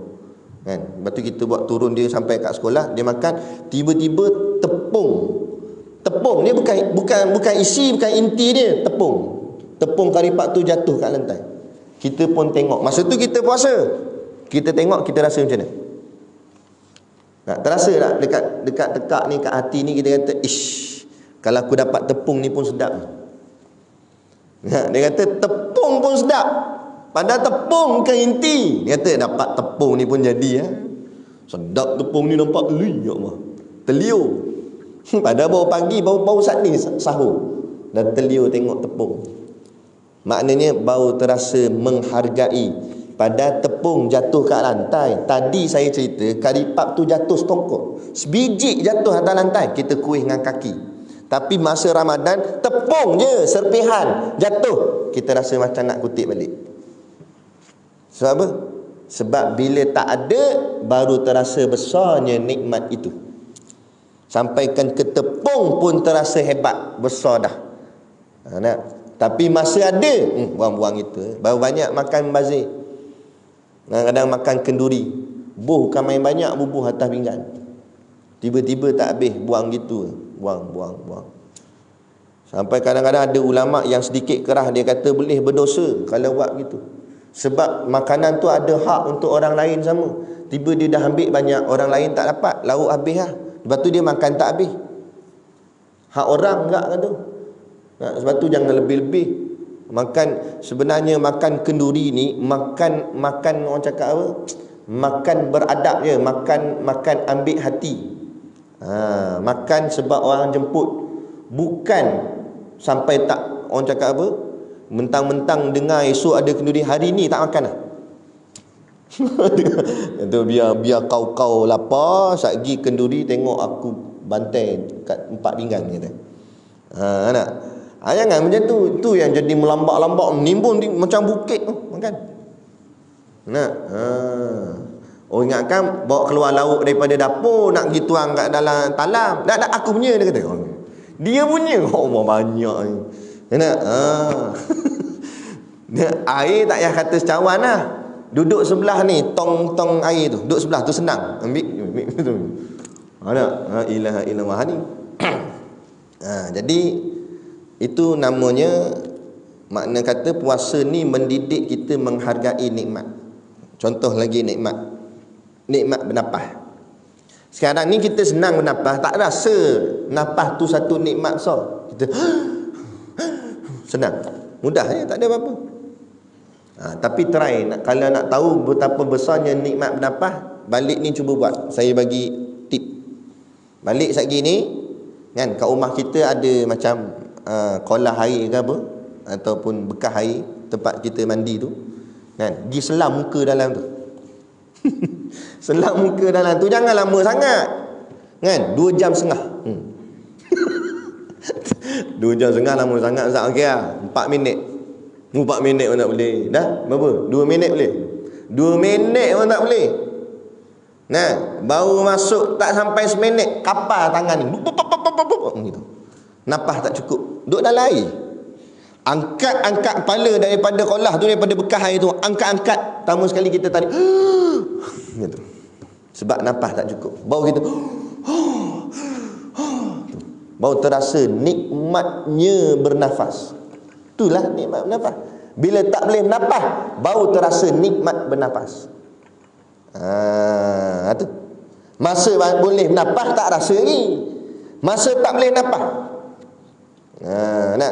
kan. Lepas tu kita buat turun dia sampai kat sekolah, dia makan, tiba-tiba tepung ni bukan isi, bukan inti dia, tepung karipap tu jatuh kat lantai. Kita pun tengok, masa tu kita puasa, kita tengok, kita rasa macam mana? Tak terasa tak dekat tekak ni, kat hati ni, kita kata ish, kalau aku dapat tepung ni pun sedap. Dia kata tepung pun sedap, padahal tepung ke inti. Dia kata dapat tepung ni pun jadi sedap tepung ni, nampak ya Allah, terliur. Padahal baru pagi, baru saat ni sahur, dan terliur tengok tepung. Maknanya baru terasa menghargai. Pada tepung jatuh kat lantai. Tadi saya cerita karipap tu jatuh setongkol, sebiji jatuh atas lantai, kita kuih dengan kaki. Tapi masa Ramadan, tepung je, serpihan jatuh, kita rasa macam nak kutip balik. Sebab apa? Sebab bila tak ada, baru terasa besarnya nikmat itu. Sampaikan ke tepung pun terasa hebat, besar dah. Tapi masa ada, buang-buang itu. Baru banyak makan bazir. Kadang-kadang makan kenduri. Bukan main banyak, bubuh atas pinggan. Tiba-tiba tak habis, buang gitu. Buang. Sampai kadang-kadang ada ulama yang sedikit kerah, dia kata boleh berdosa kalau buat gitu. Sebab makanan tu ada hak untuk orang lain sama. Tiba dia dah ambil banyak, orang lain tak dapat, lauk habis lah. Lepas tu dia makan tak habis. Hak orang enggak kan tu. Sebab tu jangan lebih-lebih. Sebenarnya makan kenduri ni, makan orang cakap apa? Makan beradab je, makan ambil hati. Makan sebab orang jemput. Bukan sampai tak, orang cakap apa, mentang-mentang dengar esok ada kenduri, hari ni tak makan lah. Itu biar kau lapar, satgi kenduri tengok aku bantai kat 4 pinggan kata. Nak. Jangan macam tu. Tu yang jadi melambak-lambak, menimbun macam bukit tu makan. Nak. Ingatkan bawa keluar lauk daripada dapur nak pergi tuang kat dalam talam. Tak aku punya, dia kata. Dia punya. Banyak ni. Nak. Air tak payah kata secawan lah. Duduk sebelah ni, tong air tu. Duduk sebelah tu senang. Ambil tu. La ilaha illallah ni. Jadi itu namanya, makna kata puasa ni mendidik kita menghargai nikmat. Contoh lagi nikmat bernafas. Sekarang ni kita senang bernafas, tak rasa nafas tu satu nikmat besar. Kita senang, mudah je, tak ada apa-apa. Tapi try, kalau nak tahu betapa besarnya nikmat bernafas, balik ni cuba buat. Saya bagi tip. Balik sekejap ni kan, kat rumah kita ada macam kolah air ke apa, ataupun bekas air tempat kita mandi tu kan, pergi selam muka dalam tu. Selam muka dalam tu, jangan lama sangat kan, 2 jam setengah. 2 jam setengah lama sangat Zak. Okey lah, 4 minit. 4 minit pun tak boleh. Dah berapa? 2 minit boleh. 2 minit pun tak boleh. Nah, baru masuk tak sampai seminit, kapal tangan ni gitu. Napas tak cukup, duduk dalam air. Angkat kepala daripada kolah tu, daripada bekas air tu, angkat. Pertama sekali kita tarik gitu. Sebab napas tak cukup. Baru kita baru terasa nikmatnya bernafas. Itulah nikmat bernafas. Bila tak boleh bernafas, baru terasa nikmat bernafas. Tu. Masa boleh bernafas tak rasa lagi. Masa tak boleh bernafas.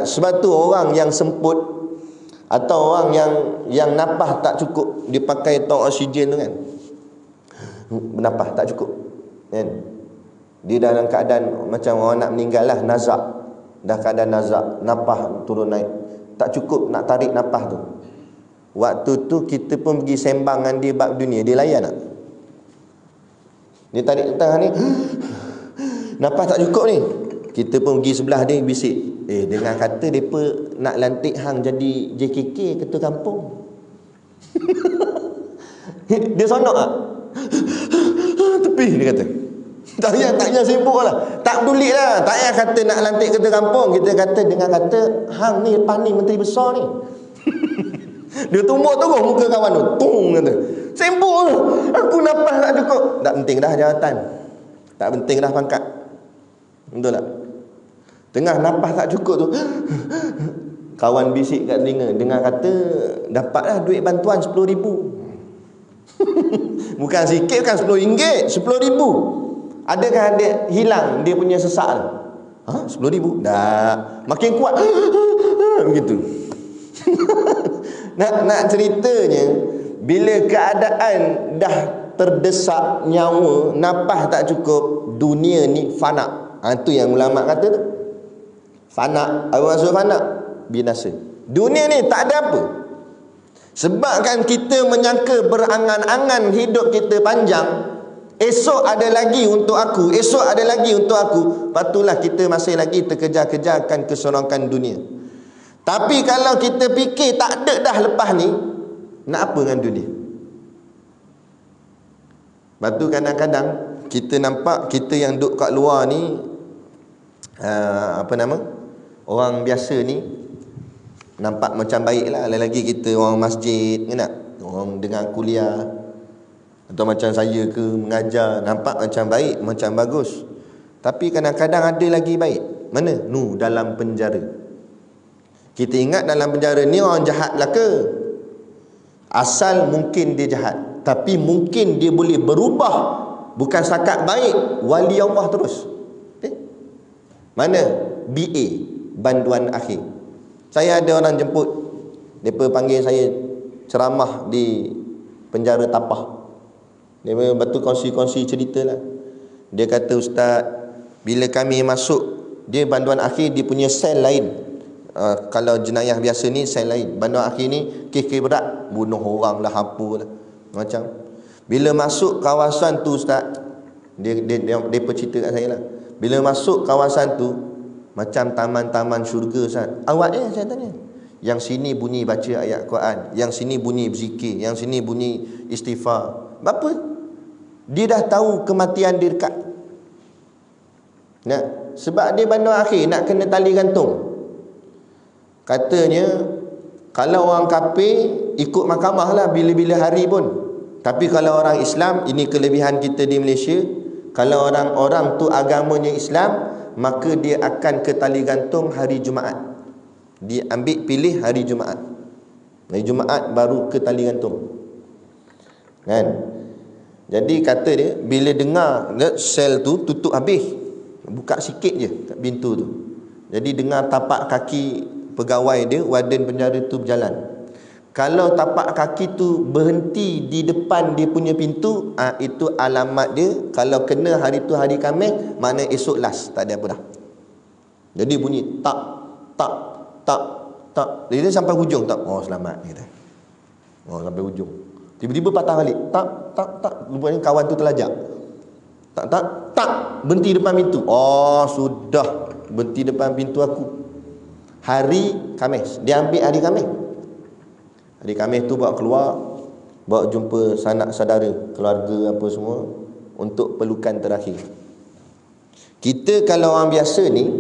Sebab tu orang yang semput atau orang yang nafas tak cukup, dia pakai tong oksigen tu kan, bernafas tak cukup kan, dia dalam keadaan macam orang nak meninggal lah, nazak, dah keadaan nazak, nafas turun naik, tak cukup nak tarik nafas tu. Waktu tu kita pun pergi sembang dengan dia bab dunia, dia layan tak? Dia tarik tangan ni, nafas tak cukup ni, kita pun pergi sebelah dia bisik, dengan kata mereka nak lantik hang jadi JKK, ketua kampung. Dia sonok tak? Tepi dia kata. Tak payah sibuk lah, tak peduli lah, tak payah kata nak lantik ketua kampung. Kita kata dengan kata hang ni lepas ni menteri besar ni. Dia tumbuk terus muka kawan tu, tung kata, sibuk lah, aku nafas tak cukup. Tak penting dah jawatan, tak penting dah pangkat. Betul tak? Tengah nafas tak cukup tu, kawan bisik kat telinga, dengar kata dapatlah duit bantuan 10,000. Bukan sikit, bukan RM10, 10,000. Adakah dia hilang dia punya sesak tu? 10,000? Dah makin kuat. Begitu. Nak ceritanya, bila keadaan dah terdesak nyawa, nafas tak cukup, dunia ni fana. Itu yang ulama kata tu. Fana. Apa maksud fana? Binasa. Dunia ni tak ada apa. Sebab kan kita menyangka berangan-angan hidup kita panjang, esok ada lagi untuk aku, esok ada lagi untuk aku. Patulah kita masih lagi terkejar-kejarkan keseronokan dunia. Tapi kalau kita fikir tak ada dah lepas ni, nak apa dengan dunia? Lepas tu kadang-kadang kita nampak kita yang duduk kat luar ni, orang biasa ni nampak macam baik lah. Lagi kita orang masjid ke nak, orang dengar kuliah, atau macam saya ke mengajar, nampak macam baik, macam bagus. Tapi kadang-kadang ada lagi baik. Mana? Dalam penjara. Kita ingat dalam penjara ni orang jahat lah ke? Asal mungkin dia jahat, tapi mungkin dia boleh berubah. Bukan setakat baik, wali Allah terus. Mana? BA, banduan akhir. Saya ada orang jemput, mereka panggil saya ceramah di penjara Tapah. Dia betul kongsi-kongsi cerita lah. Dia kata, Ustaz, bila kami masuk, dia banduan akhir, dia punya sel lain. Kalau jenayah biasa ni sel lain. Banduan akhir ni kes-kes berat, bunuh orang lah, apa lah, macam. Bila masuk kawasan tu, Ustaz, dia bercerita kat saya lah. Bila masuk kawasan tu, macam taman-taman syurga, Ustaz. Awak saya tanya. Yang sini bunyi baca ayat Quran, yang sini bunyi berzikir, yang sini bunyi istighfar. Apa? Dia dah tahu kematian dia dekat. Sebab dia banduan akhir nak kena tali gantung. Katanya kalau orang kafir ikut mahkamah lah bila-bila hari pun. Tapi kalau orang Islam, ini kelebihan kita di Malaysia, kalau orang-orang tu agamanya Islam, maka dia akan ke tali gantung hari Jumaat. Dia ambil pilih hari Jumaat. Hari Jumaat baru ke tali gantung. Kan? Jadi kata dia, bila dengar sel tu tutup habis, buka sikit je kat pintu tu. Jadi dengar tapak kaki pegawai dia, warden penjara tu berjalan. Kalau tapak kaki tu berhenti di depan dia punya pintu, itu alamat dia. Kalau kena hari tu hari Khamis, makna esok last, tak ada apa dah. Jadi bunyi tak, tak, tak, tak. Dia sampai hujung tak. Oh selamat, kata. Oh sampai hujung. Tiba-tiba patah balik. Tak, tak, tak. Rupanya kawan tu terlajak. Tak, tak, tak. Berhenti depan pintu. Oh sudah, berhenti depan pintu aku. Hari Khamis. Dia ambil hari Khamis. Hari Khamis tu bawa keluar, bawa jumpa sanak saudara, keluarga apa semua, untuk pelukan terakhir. Kita kalau orang biasa ni,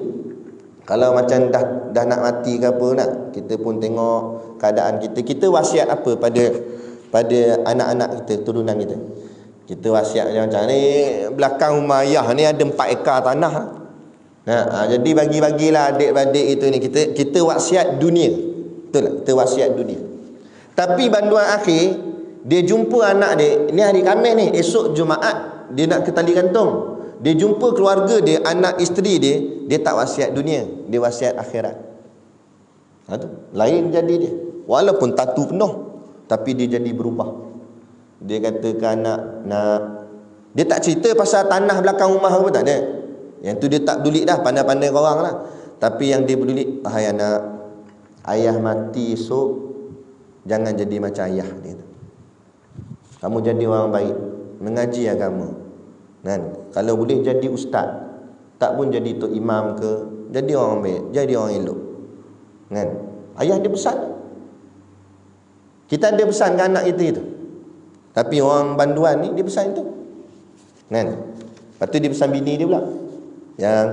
kalau macam dah nak mati ke apa nak, kita pun tengok keadaan kita. Kita wasiat apa pada anak-anak kita, turunan kita? Kita wasiat macam ni, belakang rumah ayah ni ada 4 ekar tanah. Jadi bagi-bagilah adik-adik itu ni. Kita wasiat dunia. Betul tak? Kita wasiat dunia. Tapi banduan akhir, dia jumpa anak dia, ni hari Khamis ni, esok Jumaat dia nak ke tali gantung. Dia jumpa keluarga dia, anak isteri dia tak wasiat dunia, dia wasiat akhirat. Lain jadi dia. Walaupun tatu penuh, tapi dia jadi berubah. Dia kata ke anak, dia tak cerita pasal tanah belakang rumah apa, tak ada. Yang tu dia tak peduli dah, pandai-pandai korang lah. Tapi yang dia peduli, hai anak, ayah mati esok, jangan jadi macam ayah dia. Kamu jadi orang baik, mengaji agama. Kan? Kalau boleh jadi ustaz, tak pun jadi tok imam ke, jadi orang baik, jadi orang elok. Kan? Ayah dia pesan. Kita ada pesan ke anak kita itu. Tapi orang banduan ni dia pesan itu. Kan? Lepas tu dia pesan bini dia pula. Yang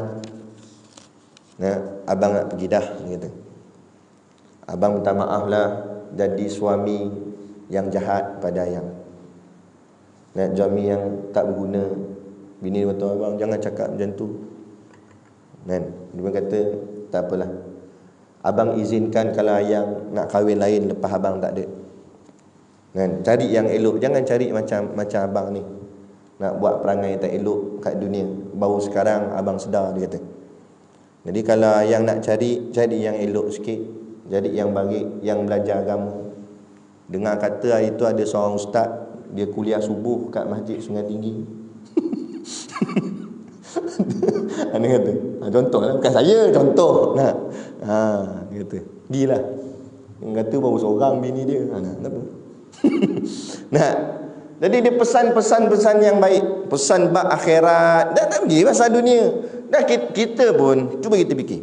abang nak pergi dah, dia kata. Abang minta maaf lah jadi suami yang jahat pada ayang. Suami yang tak berguna. Bini dia kata, abang jangan cakap macam tu. Kan? Dia kata, tak apalah, abang izinkan kalau ayang nak kahwin lain lepas abang tak ada. Kan? Cari yang elok, jangan cari macam abang ni, nak buat perangai tak elok kat dunia. Baru sekarang abang sedar, dia kata. Jadi kalau ayang nak cari yang elok sikit, jadi yang baik, yang belajar agama. Dengar kata hari tu ada seorang ustaz, dia kuliah subuh kat Masjid Sungai Tinggi. Dia kata, contoh lah, bukan saya, contoh. Dia kata, gilah. Yang kata baru seorang bini dia. Kenapa? Jadi dia pesan-pesan yang baik, pesan bab akhirat. Dah tak pergi pasal dunia. Dah kita pun cuba kita fikir.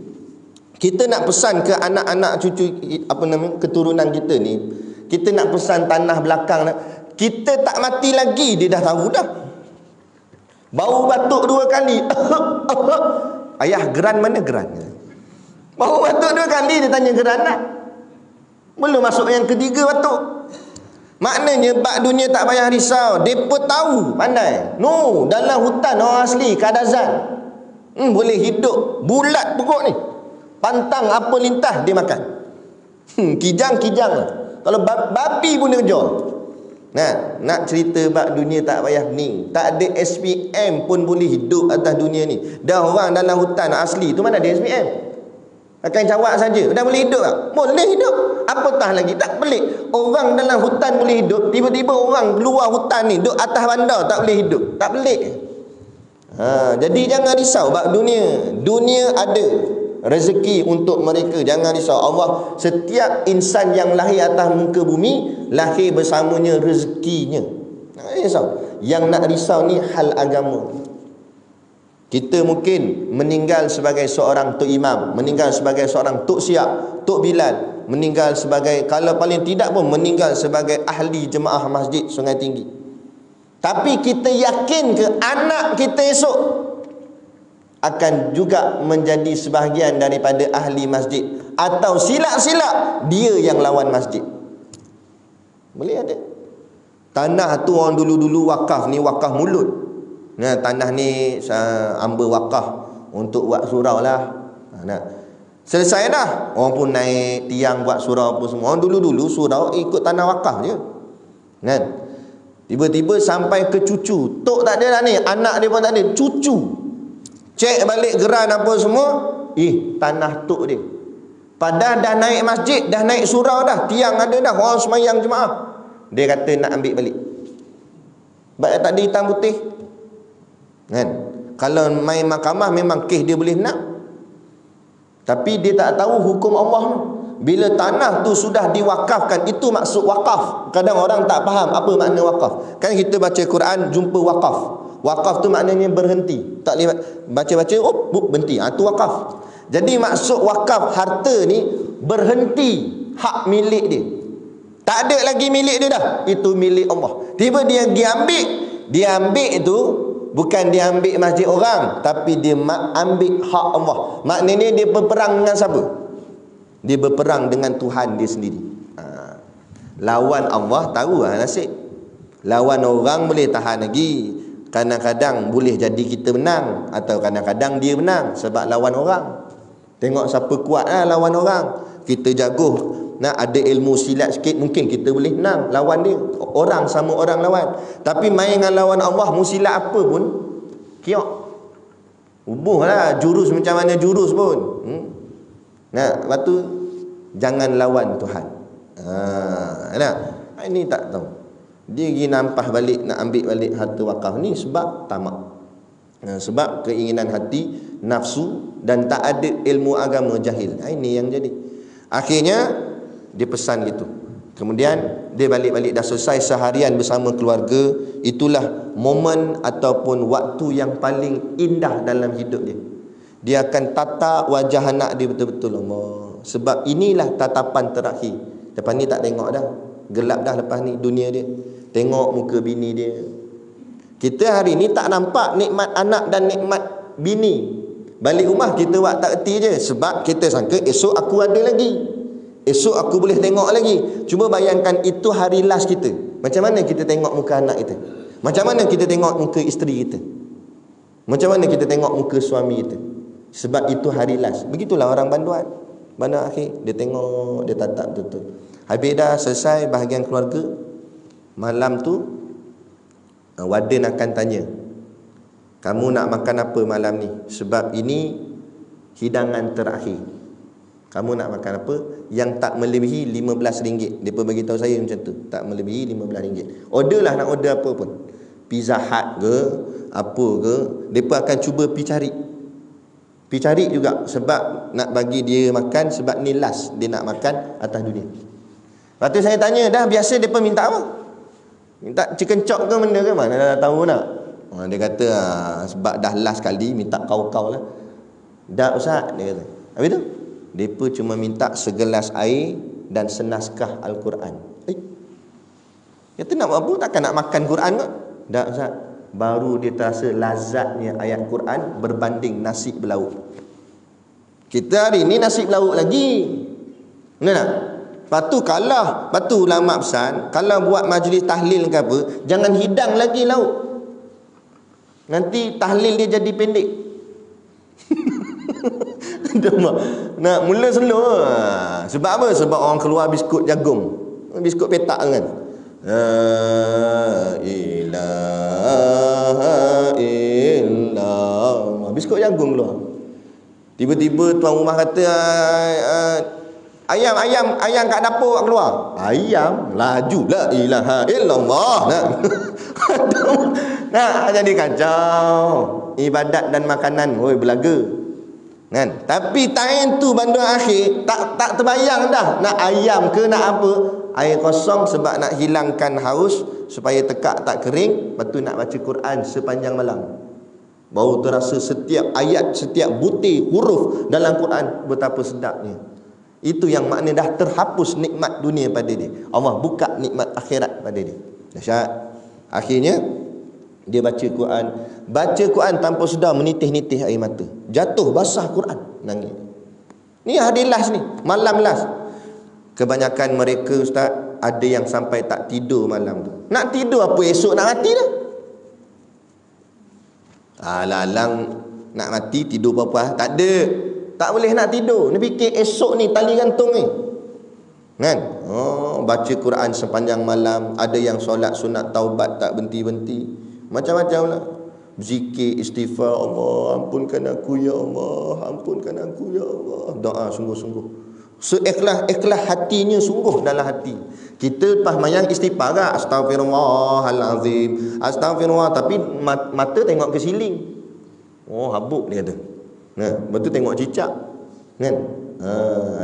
Kita nak pesan ke anak-anak cucu keturunan kita ni, kita nak pesan tanah belakang, kita tak mati lagi dia dah tahu dah. Bau batuk 2 kali. Ayah, geran mana geran? Bau batuk 2 kali, dia tanya geran lah. Belum masuk yang ketiga batuk. Maknanya bak dunia tak payah risau. Depa tahu, pandai. No, dalam hutan orang asli kadazan. Boleh hidup bulat perut ni. Pantang apa lintas dia makan. Kijang-kijang lah. Kalau babi pun dia jual. Nah, nak cerita bak dunia tak payah ni. Tak ada SPM pun boleh hidup atas dunia ni. Dah orang dalam hutan asli tu mana ada SPM? Akan cawak saja. Dah boleh hidup tak? Boleh hidup. Apatah lagi? Tak pelik. Orang dalam hutan boleh hidup. Tiba-tiba orang luar hutan ni duduk atas bandar tak boleh hidup. Tak pelik. Jadi jangan risau bak dunia. Dunia ada rezeki untuk mereka. Jangan risau. Allah, setiap insan yang lahir atas muka bumi, lahir bersamanya rezekinya. Jangan risau. Yang nak risau ni hal agama. Kita mungkin meninggal sebagai seorang Tok Imam, meninggal sebagai seorang Tok Siap, Tok Bilal, meninggal sebagai, kalau paling tidak pun meninggal sebagai ahli jemaah masjid Sungai Tinggi. Tapi kita yakin ke anak kita esok akan juga menjadi sebahagian daripada ahli masjid, atau silap-silap dia yang lawan masjid? Boleh ada. Tanah tu orang dulu-dulu wakaf, ni wakaf mulut. Nah, tanah ni ambil wakaf untuk buat surau lah. Nah, selesai dah, orang pun naik tiang buat surau apa semua. Orang dulu-dulu surau ikut tanah wakaf je. Kan? Tiba-tiba sampai ke cucu. Tok tak ada dah ni, anak dia pun tak ada, cucu. Cek balik geran apa semua, tanah tok dia. Padahal dah naik masjid, dah naik surau dah, tiang ada dah, orang semayang jemaah. Dia kata nak ambil balik. Baik tak ada hitam putih. Kan? Kalau main mahkamah memang kes dia boleh nak. Tapi dia tak tahu hukum Allah. Bila tanah tu sudah diwakafkan, itu maksud wakaf. Kadang orang tak faham apa makna wakaf. Kan kita baca Quran jumpa wakaf. Wakaf tu maknanya berhenti. Tak boleh baca-baca, berhenti. Itu wakaf. Jadi maksud wakaf, harta ni berhenti hak milik dia. Tak ada lagi milik dia dah. Itu milik Allah. Tiba dia ambil. Dia ambil itu bukan dia ambil masjid orang, tapi dia ambil hak Allah. Maknanya dia berperang dengan siapa? Dia berperang dengan Tuhan dia sendiri. Lawan Allah tahu nasib. Lawan orang boleh tahan lagi. Kadang-kadang boleh jadi kita menang, atau kadang-kadang dia menang sebab lawan orang. Tengok siapa kuat lawan orang. Kita jago, nak ada ilmu silat sikit, mungkin kita boleh menang lawan dia. Orang sama orang lawan. Tapi main dengan lawan Allah, musilat apa pun kiok. Ubuh lah, jurus macam mana jurus pun. Nah, lepas tu jangan lawan Tuhan. Nah, ini tak tahu. Dia pergi nampas balik, nak ambil balik harta wakaf ni sebab tamak. Sebab keinginan hati, nafsu, dan tak ada ilmu agama, jahil. Ini yang jadi. Akhirnya dia pesan gitu. Kemudian dia balik-balik, dah selesai seharian bersama keluarga. Itulah momen ataupun waktu yang paling indah dalam hidup dia. Dia akan tatap wajah anak dia betul-betul. Allah. Sebab inilah tatapan terakhir. Lepas ni tak tengok dah. Gelap dah lepas ni dunia dia. Tengok muka bini dia. Kita hari ni tak nampak nikmat anak dan nikmat bini. Balik rumah kita buat tak erti je. Sebab kita sangka esok aku ada lagi, esok aku boleh tengok lagi. Cuba bayangkan itu hari last kita. Macam mana kita tengok muka anak kita? Macam mana kita tengok muka isteri kita? Macam mana kita tengok muka suami kita? Sebab itu hari last. Begitulah orang banduan. Bandar akhir, dia tengok, dia tatap betul-betul. Habis dah selesai bahagian keluarga, malam tu warden akan tanya, kamu nak makan apa malam ni? Sebab ini hidangan terakhir. Kamu nak makan apa yang tak melebihi RM15? Mereka bagi tahu saya macam tu, tak melebihi RM15. Order lah, nak order apa pun, Pizza Hut ke apa ke, mereka akan cuba pergi cari juga. Sebab nak bagi dia makan, sebab ni last dia nak makan atas dunia. Lepas tu saya tanya, dah biasa mereka minta apa? Minta chicken chop ke benda ke? Mana dah tahu nak. Dia kata sebab dah last kali, minta kau-kau lah. Dah Ustaz, dia kata. Habis tu mereka cuma minta segelas air dan senaskah Al-Quran. Kata nak buat apa? Takkan nak makan Quran kot? Dah Ustaz, baru dia terasa lazatnya ayat Quran berbanding nasi berlauk. Kita hari ni nasi berlauk lagi. Benar tak? Lepas tu kalah. Lepas tu ulama pesan, kalau buat majlis tahlil ke apa, jangan hidang lagi lauk. Nanti tahlil dia jadi pendek. Nak mula slow. Sebab apa? Sebab orang keluar biskut jagung, biskut petak kan. La ilaha illallah, biskut jagung keluar. Tiba-tiba tuan rumah kata, ayam kat dapur keluar. Ayam laju, la ilaha illallah. Nak jadi kacau. Ibadat dan makanan, oi belaga. Kan? Tapi time tu bandar akhir tak terbayang dah nak ayam ke nak apa. Air kosong sebab nak hilangkan haus supaya tekak tak kering. Lepas tu nak baca Quran sepanjang malam. Baru terasa setiap ayat, setiap butir huruf dalam Quran betapa sedapnya. Itu yang makna dah terhapus nikmat dunia pada dia. Allah buka nikmat akhirat pada dia. Dahsyat. Akhirnya dia baca Quran. Baca Quran tanpa sedar menitih-nitih air mata. Jatuh basah Quran, nangis. Ni hari last ni, malam last. Kebanyakan mereka ustaz ada yang sampai tak tidur malam tu. Nak tidur apa, esok nak mati dah. Lalang nak mati tidur apa-apa, tak ada. Tak boleh nak tidur. Ni fikir esok ni tali gantung ni. Kan? Baca Quran sepanjang malam. Ada yang solat sunat taubat tak berhenti-henti. Macam-macam lah. Zikir, istighfar, Allah ampunkan aku ya Allah, ampunkan aku ya Allah. Doa sungguh-sungguh. Seikhlas-ikhlas hatinya, sungguh dalam hati. Kita lepas mayang istighfar kan? Astaghfirullahalazim, astaghfirullah. Tapi mata tengok ke siling. Oh, habuk dia kata. Lepas tu tengok cicak. Kan?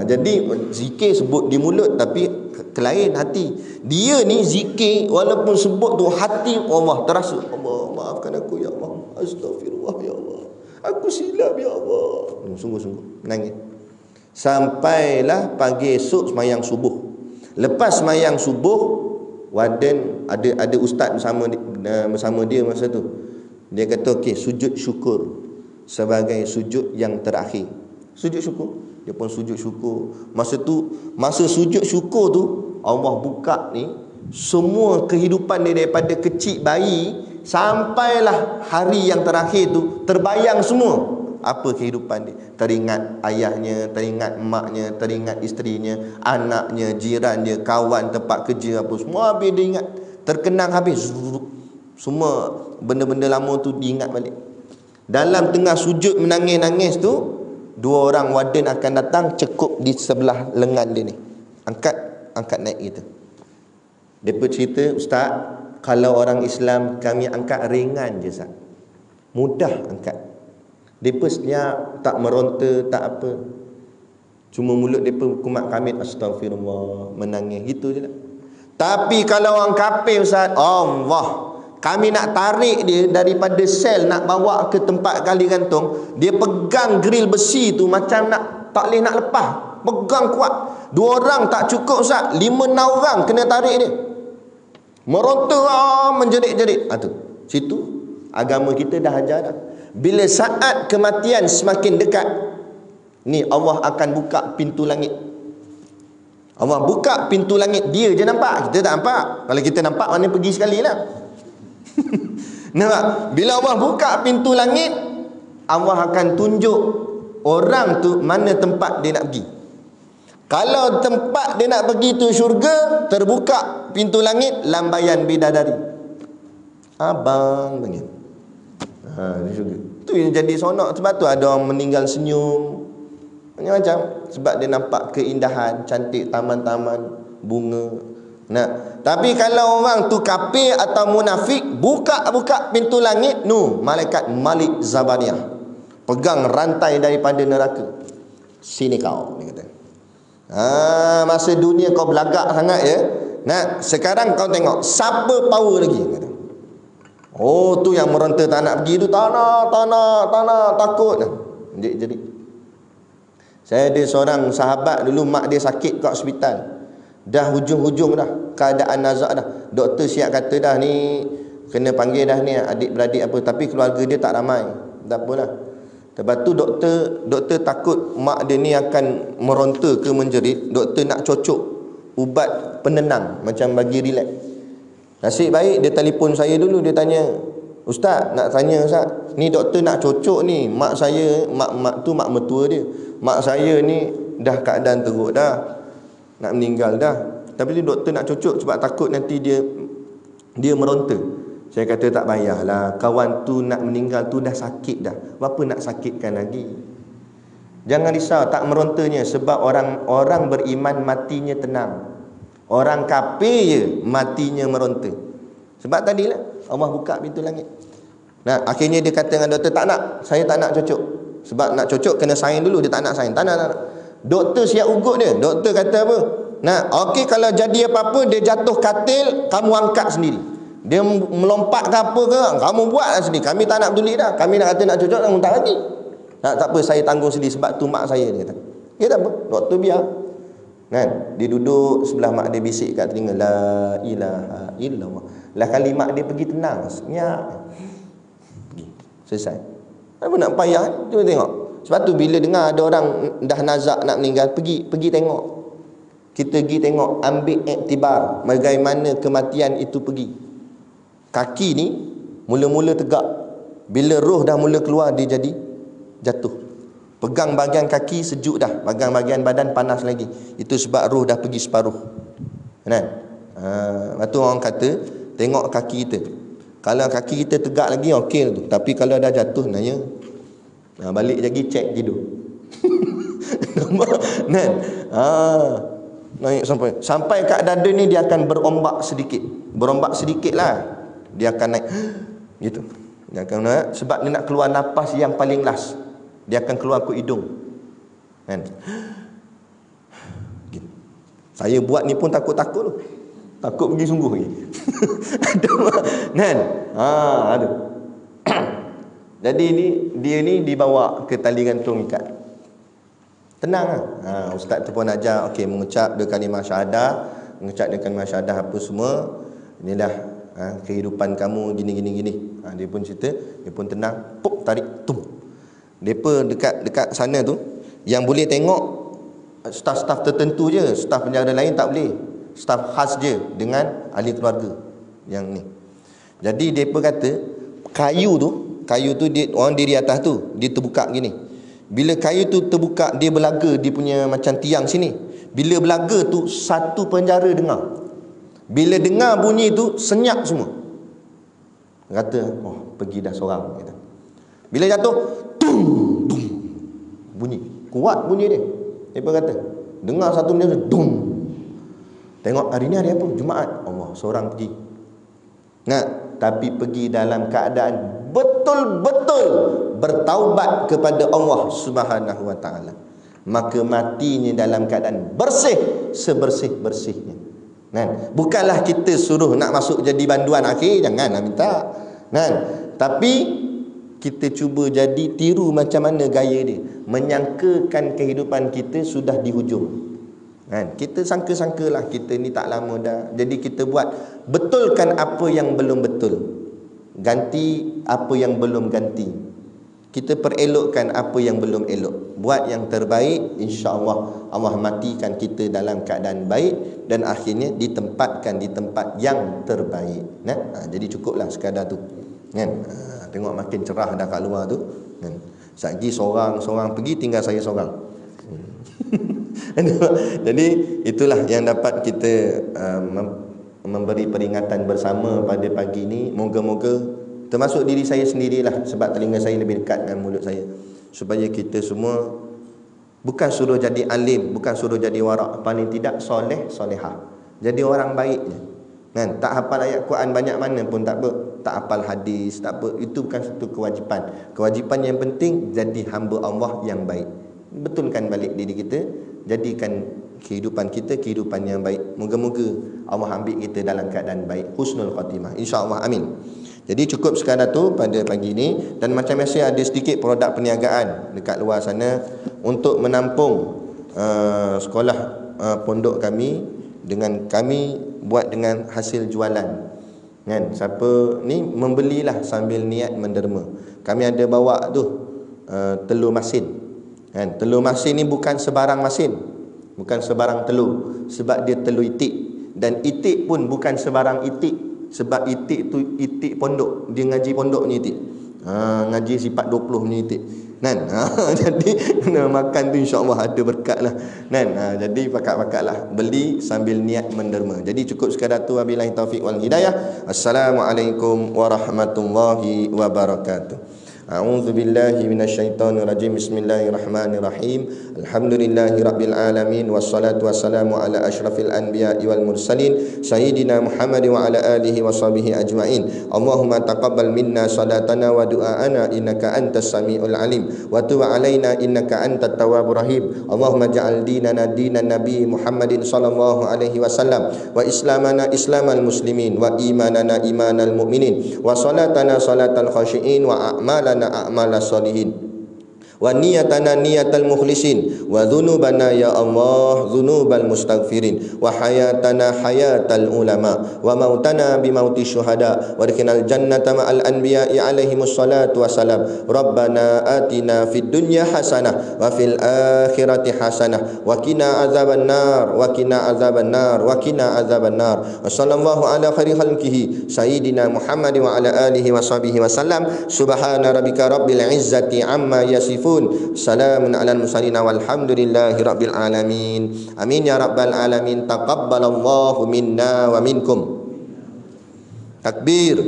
Jadi zikir sebut di mulut tapi kelain hati. Dia ni zikir walaupun sebut tu hati Allah terasa. Allah maafkan aku ya Allah, astaghfirullah ya Allah, aku silap ya Allah. Sungguh-sungguh menangis. Sampailah pagi esok semayang subuh. Lepas semayang subuh, warden ada ustaz bersama dia masa tu. Dia kata okey, sujud syukur sebagai sujud yang terakhir. Sujud syukur. Dia pun sujud syukur. Masa sujud syukur tu, Allah buka ni semua kehidupan dia daripada kecil bayi sampailah hari yang terakhir tu, terbayang semua apa kehidupan dia. Teringat ayahnya, teringat emaknya, teringat isterinya, anaknya, jiran dia, kawan tempat kerja apa, semua habis dia ingat. Terkenang habis. Semua benda-benda lama tu diingat balik. Dalam tengah sujud menangis-nangis tu, dua orang warden akan datang cekup di sebelah lengan dia ni. Angkat naik gitu. Depa cerita, ustaz, kalau orang Islam kami angkat ringan je Ustaz. Mudah angkat. Depa senyap, tak meronta, tak apa. Cuma mulut depa kumat kamit astagfirullah, menangis gitu je lah. Tapi kalau orang kafir Ustaz, Allah, kami nak tarik dia daripada sel nak bawa ke tempat kali gantung, dia pegang grill besi tu macam nak tak boleh nak lepas. Pegang kuat. Dua orang tak cukup Ustaz, 5-6 orang kena tarik dia. Meronta, menjerit-jerit. Tu. Situ agama kita dah ajar dah. Bila saat kematian semakin dekat, ni Allah akan buka pintu langit. Allah buka pintu langit, dia je nampak, kita tak nampak. Kalau kita nampak, mana pergi sekali lah. Nampak? Bila Allah buka pintu langit, Allah akan tunjuk orang tu mana tempat dia nak pergi. Kalau tempat dia nak pergi tu syurga, terbuka pintu langit, lambaian bidadari. Abang panggil. Di syurga. Tu yang jadi sonok. Sebab tu ada orang meninggal senyum. Macam-macam. Sebab dia nampak keindahan, cantik taman-taman, bunga. Tapi kalau orang tu kafir atau munafik, buka pintu langit, malaikat Malik Zabaniyah pegang rantai daripada neraka. Sini kau, dia kata. Masa dunia kau belagak sangat ya. Sekarang kau tengok siapa power lagi, kata. Tu yang meronta tak nak pergi tu, tanah takut. Jadi saya ada seorang sahabat dulu, mak dia sakit kat hospital. Dah hujung-hujung dah, keadaan nazak dah. Doktor siap kata dah ni kena panggil dah ni adik-beradik apa, tapi keluarga dia tak ramai. Tak apalah. Lepas tu doktor takut mak dia ni akan meronta ke menjerit. Doktor nak cocok ubat penenang macam bagi relax. Nasib baik dia telefon saya dulu, dia tanya, "Ustaz, nak tanya Ustaz, ni doktor nak cocok ni, mak saya, mak tu mak mertua dia. Mak saya ni dah keadaan teruk dah, nak meninggal dah. Tapi tu doktor nak cocok sebab takut nanti dia meronta." Saya kata tak payahlah, kawan tu nak meninggal tu dah sakit dah. Apa nak sakitkan lagi? Jangan risau, tak merontanya sebab orang beriman matinya tenang. Orang kafir je matinya meronta. Sebab tadilah Allah buka pintu langit. Nah, akhirnya dia kata dengan doktor, "Tak nak, saya tak nak cocok." Sebab nak cocok kena sign dulu, dia tak nak sign. Tak nak. Doktor siap ugut dia. Doktor kata apa? Nah, okey, kalau jadi apa-apa dia jatuh katil, kamu angkat sendiri. Dia melompat ke apa ke, kamu buatlah sendiri. Kami tak nak peduli dah. Kami nak kata nak cocok, kamu tak lagi. Tak apa, saya tanggung sendiri sebab tu mak saya, dia kata. Ya tak apa, doktor biar. Kan? Dia duduk sebelah mak dia, bisik kat telinga, "La ilaha illallah." Lah kali mak dia pergi tenang, senyap. Pergi. Selesai. Apa nak payah? Cuba tengok. Sebab tu bila dengar ada orang dah nazak nak meninggal, pergi tengok. Kita pergi tengok, ambil iktibar bagaimana kematian itu pergi. Kaki ni mula-mula tegak. Bila roh dah mula keluar, dia jadi jatuh. Pegang bahagian kaki sejuk dah, pegang bahagian badan panas lagi. Itu sebab roh dah pergi separuh. Kan? Lepas tu orang kata, tengok kaki kita. Kalau kaki kita tegak lagi, okey tu. Tapi kalau dah jatuh, nanya, balik lagi cek tidur. Nampak? Kan? Naik sampai kat dada ni dia akan berombak sedikit. Berombak sedikit lah. Dia akan naik gitu. Dia akan naik sebab dia nak keluar nafas yang paling last. Dia akan keluar ke hidung. Kan? Gitu. Saya buat ni pun takut-takut loh. Takut pergi sungguh lagi. Kan? Aduh. Jadi dia ni dibawa ke tali gantung ikat. Tenang lah. Ustaz tu pun ajar, okey, mengucap dua kalimah syahadah, mengucap dua kalimah syahadah apa semua. Inilah kehidupan kamu gini. Dia pun cerita, dia pun tenang, pop, tarik, tum. Depa dekat sana tu yang boleh tengok staf-staf tertentu je, staf penjara lain tak boleh. Staf khas je dengan ahli keluarga yang ni. Jadi depa kata kayu tu dia orang diri atas tu, dia terbuka gini. Bila kayu tu terbuka, dia berlaga, dia punya macam tiang sini. Bila berlaga tu, satu penjara dengar. Bila dengar bunyi tu, senyap semua. Kata, pergi dah seorang. Kata. Bila jatuh, tung, bunyi. Kuat bunyi dia. Dia kata, dengar satu benda, tung. Tengok hari ni hari apa? Jumaat. Allah, seorang pergi. Tapi pergi dalam keadaan betul-betul bertaubat kepada Allah Subhanahu wa taala. Maka matinya dalam keadaan bersih, sebersih-bersihnya. Kan? Bukanlah kita suruh nak masuk jadi banduan akhir, janganlah minta. Kan? Tapi kita cuba jadi tiru macam mana gaya dia, menyangkakan kehidupan kita sudah di hujung. Kan? Kita sangka-sangkalah kita ni tak lama dah. Jadi kita buat, betulkan apa yang belum betul, ganti apa yang belum ganti. Kita perelokkan apa yang belum elok, buat yang terbaik, insya-Allah Allah matikan kita dalam keadaan baik dan akhirnya ditempatkan di tempat yang terbaik. Jadi cukuplah sekadar tu. Kan? Tengok makin cerah dah kat luar tu. Kan? Satgi seorang pergi, tinggal saya seorang. Jadi itulah yang dapat kita memberi peringatan bersama pada pagi ini. Moga-moga termasuk diri saya sendirilah, sebab telinga saya lebih dekat dengan mulut saya, supaya kita semua bukan suruh jadi alim, bukan suruh jadi warak, paling tidak soleh solehah, jadi orang baik je. Kan? Tak hafal ayat Quran banyak mana pun tak apa, tak hafal hadis tak apa, itu bukan satu kewajipan. Kewajipan yang penting jadi hamba Allah yang baik. Betulkan balik diri kita, jadikan kehidupan kita kehidupan yang baik. Moga-moga Allah ambil kita dalam keadaan baik, husnul khatimah, insya-Allah, amin. Jadi cukup sekadar tu pada pagi ini. Dan macam biasa ada sedikit produk perniagaan dekat luar sana untuk menampung sekolah pondok kami, dengan kami buat dengan hasil jualan. Kan? Siapa ni membelilah sambil niat menderma. Kami ada bawa tu telur masin. Kan? Telur masin ni bukan sebarang masin. Bukan sebarang telur. Sebab dia telur itik. Dan itik pun bukan sebarang itik. Sebab itik tu itik pondok. Dia ngaji pondok ni itik. Ngaji sifat 20 ni itik. Kan? Jadi kena makan tu insya-Allah ada berkat lah. Kan? Jadi pakat-pakatlah beli sambil niat menderma. Jadi cukup sekadar tu, wabillahi taufik wal hidayah. Assalamualaikum warahmatullahi wabarakatuh. A'udzu billahi minasyaitonir rajim. Bismillahirrahmanirrahim. Alhamdulillahi rabbil alamin wassalatu wassalamu ala asyrafil anbiya'i wal mursalin sayyidina Muhammad wa ala alihi washabihi ajmain. Allahumma taqabbal minna salatana wa du'aana innaka antas samiul alim wa tub alaina innaka antat tawwabur rahim. Allahumma ja'al dinana dinan nabi Muhammadin sallallahu alaihi wasallam wa islamana islamal muslimin wa imanana imanal mu'minin wa salatana salatal khashiin wa a'malana a'mala salihin wa niyatana niyatal mukhlisin wa dhunubana ya Allah dhunubal mustaghfirin wa hayatana hayatal ulama wa mautana bi mauti syuhada wa adkhilnal jannata ma'al anbiya'i alaihimus salatu wassalam. Rabbana atina fid dunya hasanah wa fil akhirati hasanah wa qina azaban nar wa qina azaban nar wa qina azaban nar. Wa sallallahu ala khairi khalqihi sayyidina Muhammad wa ala alihi washabihi wasallam. Subhana rabbika rabbil izzati amma yasifun. Salamun alal mursalin walhamdulillahi rabbil alamin. Amin ya rabbal alamin. Taqabbalallahu minna wa minkum. Takbir.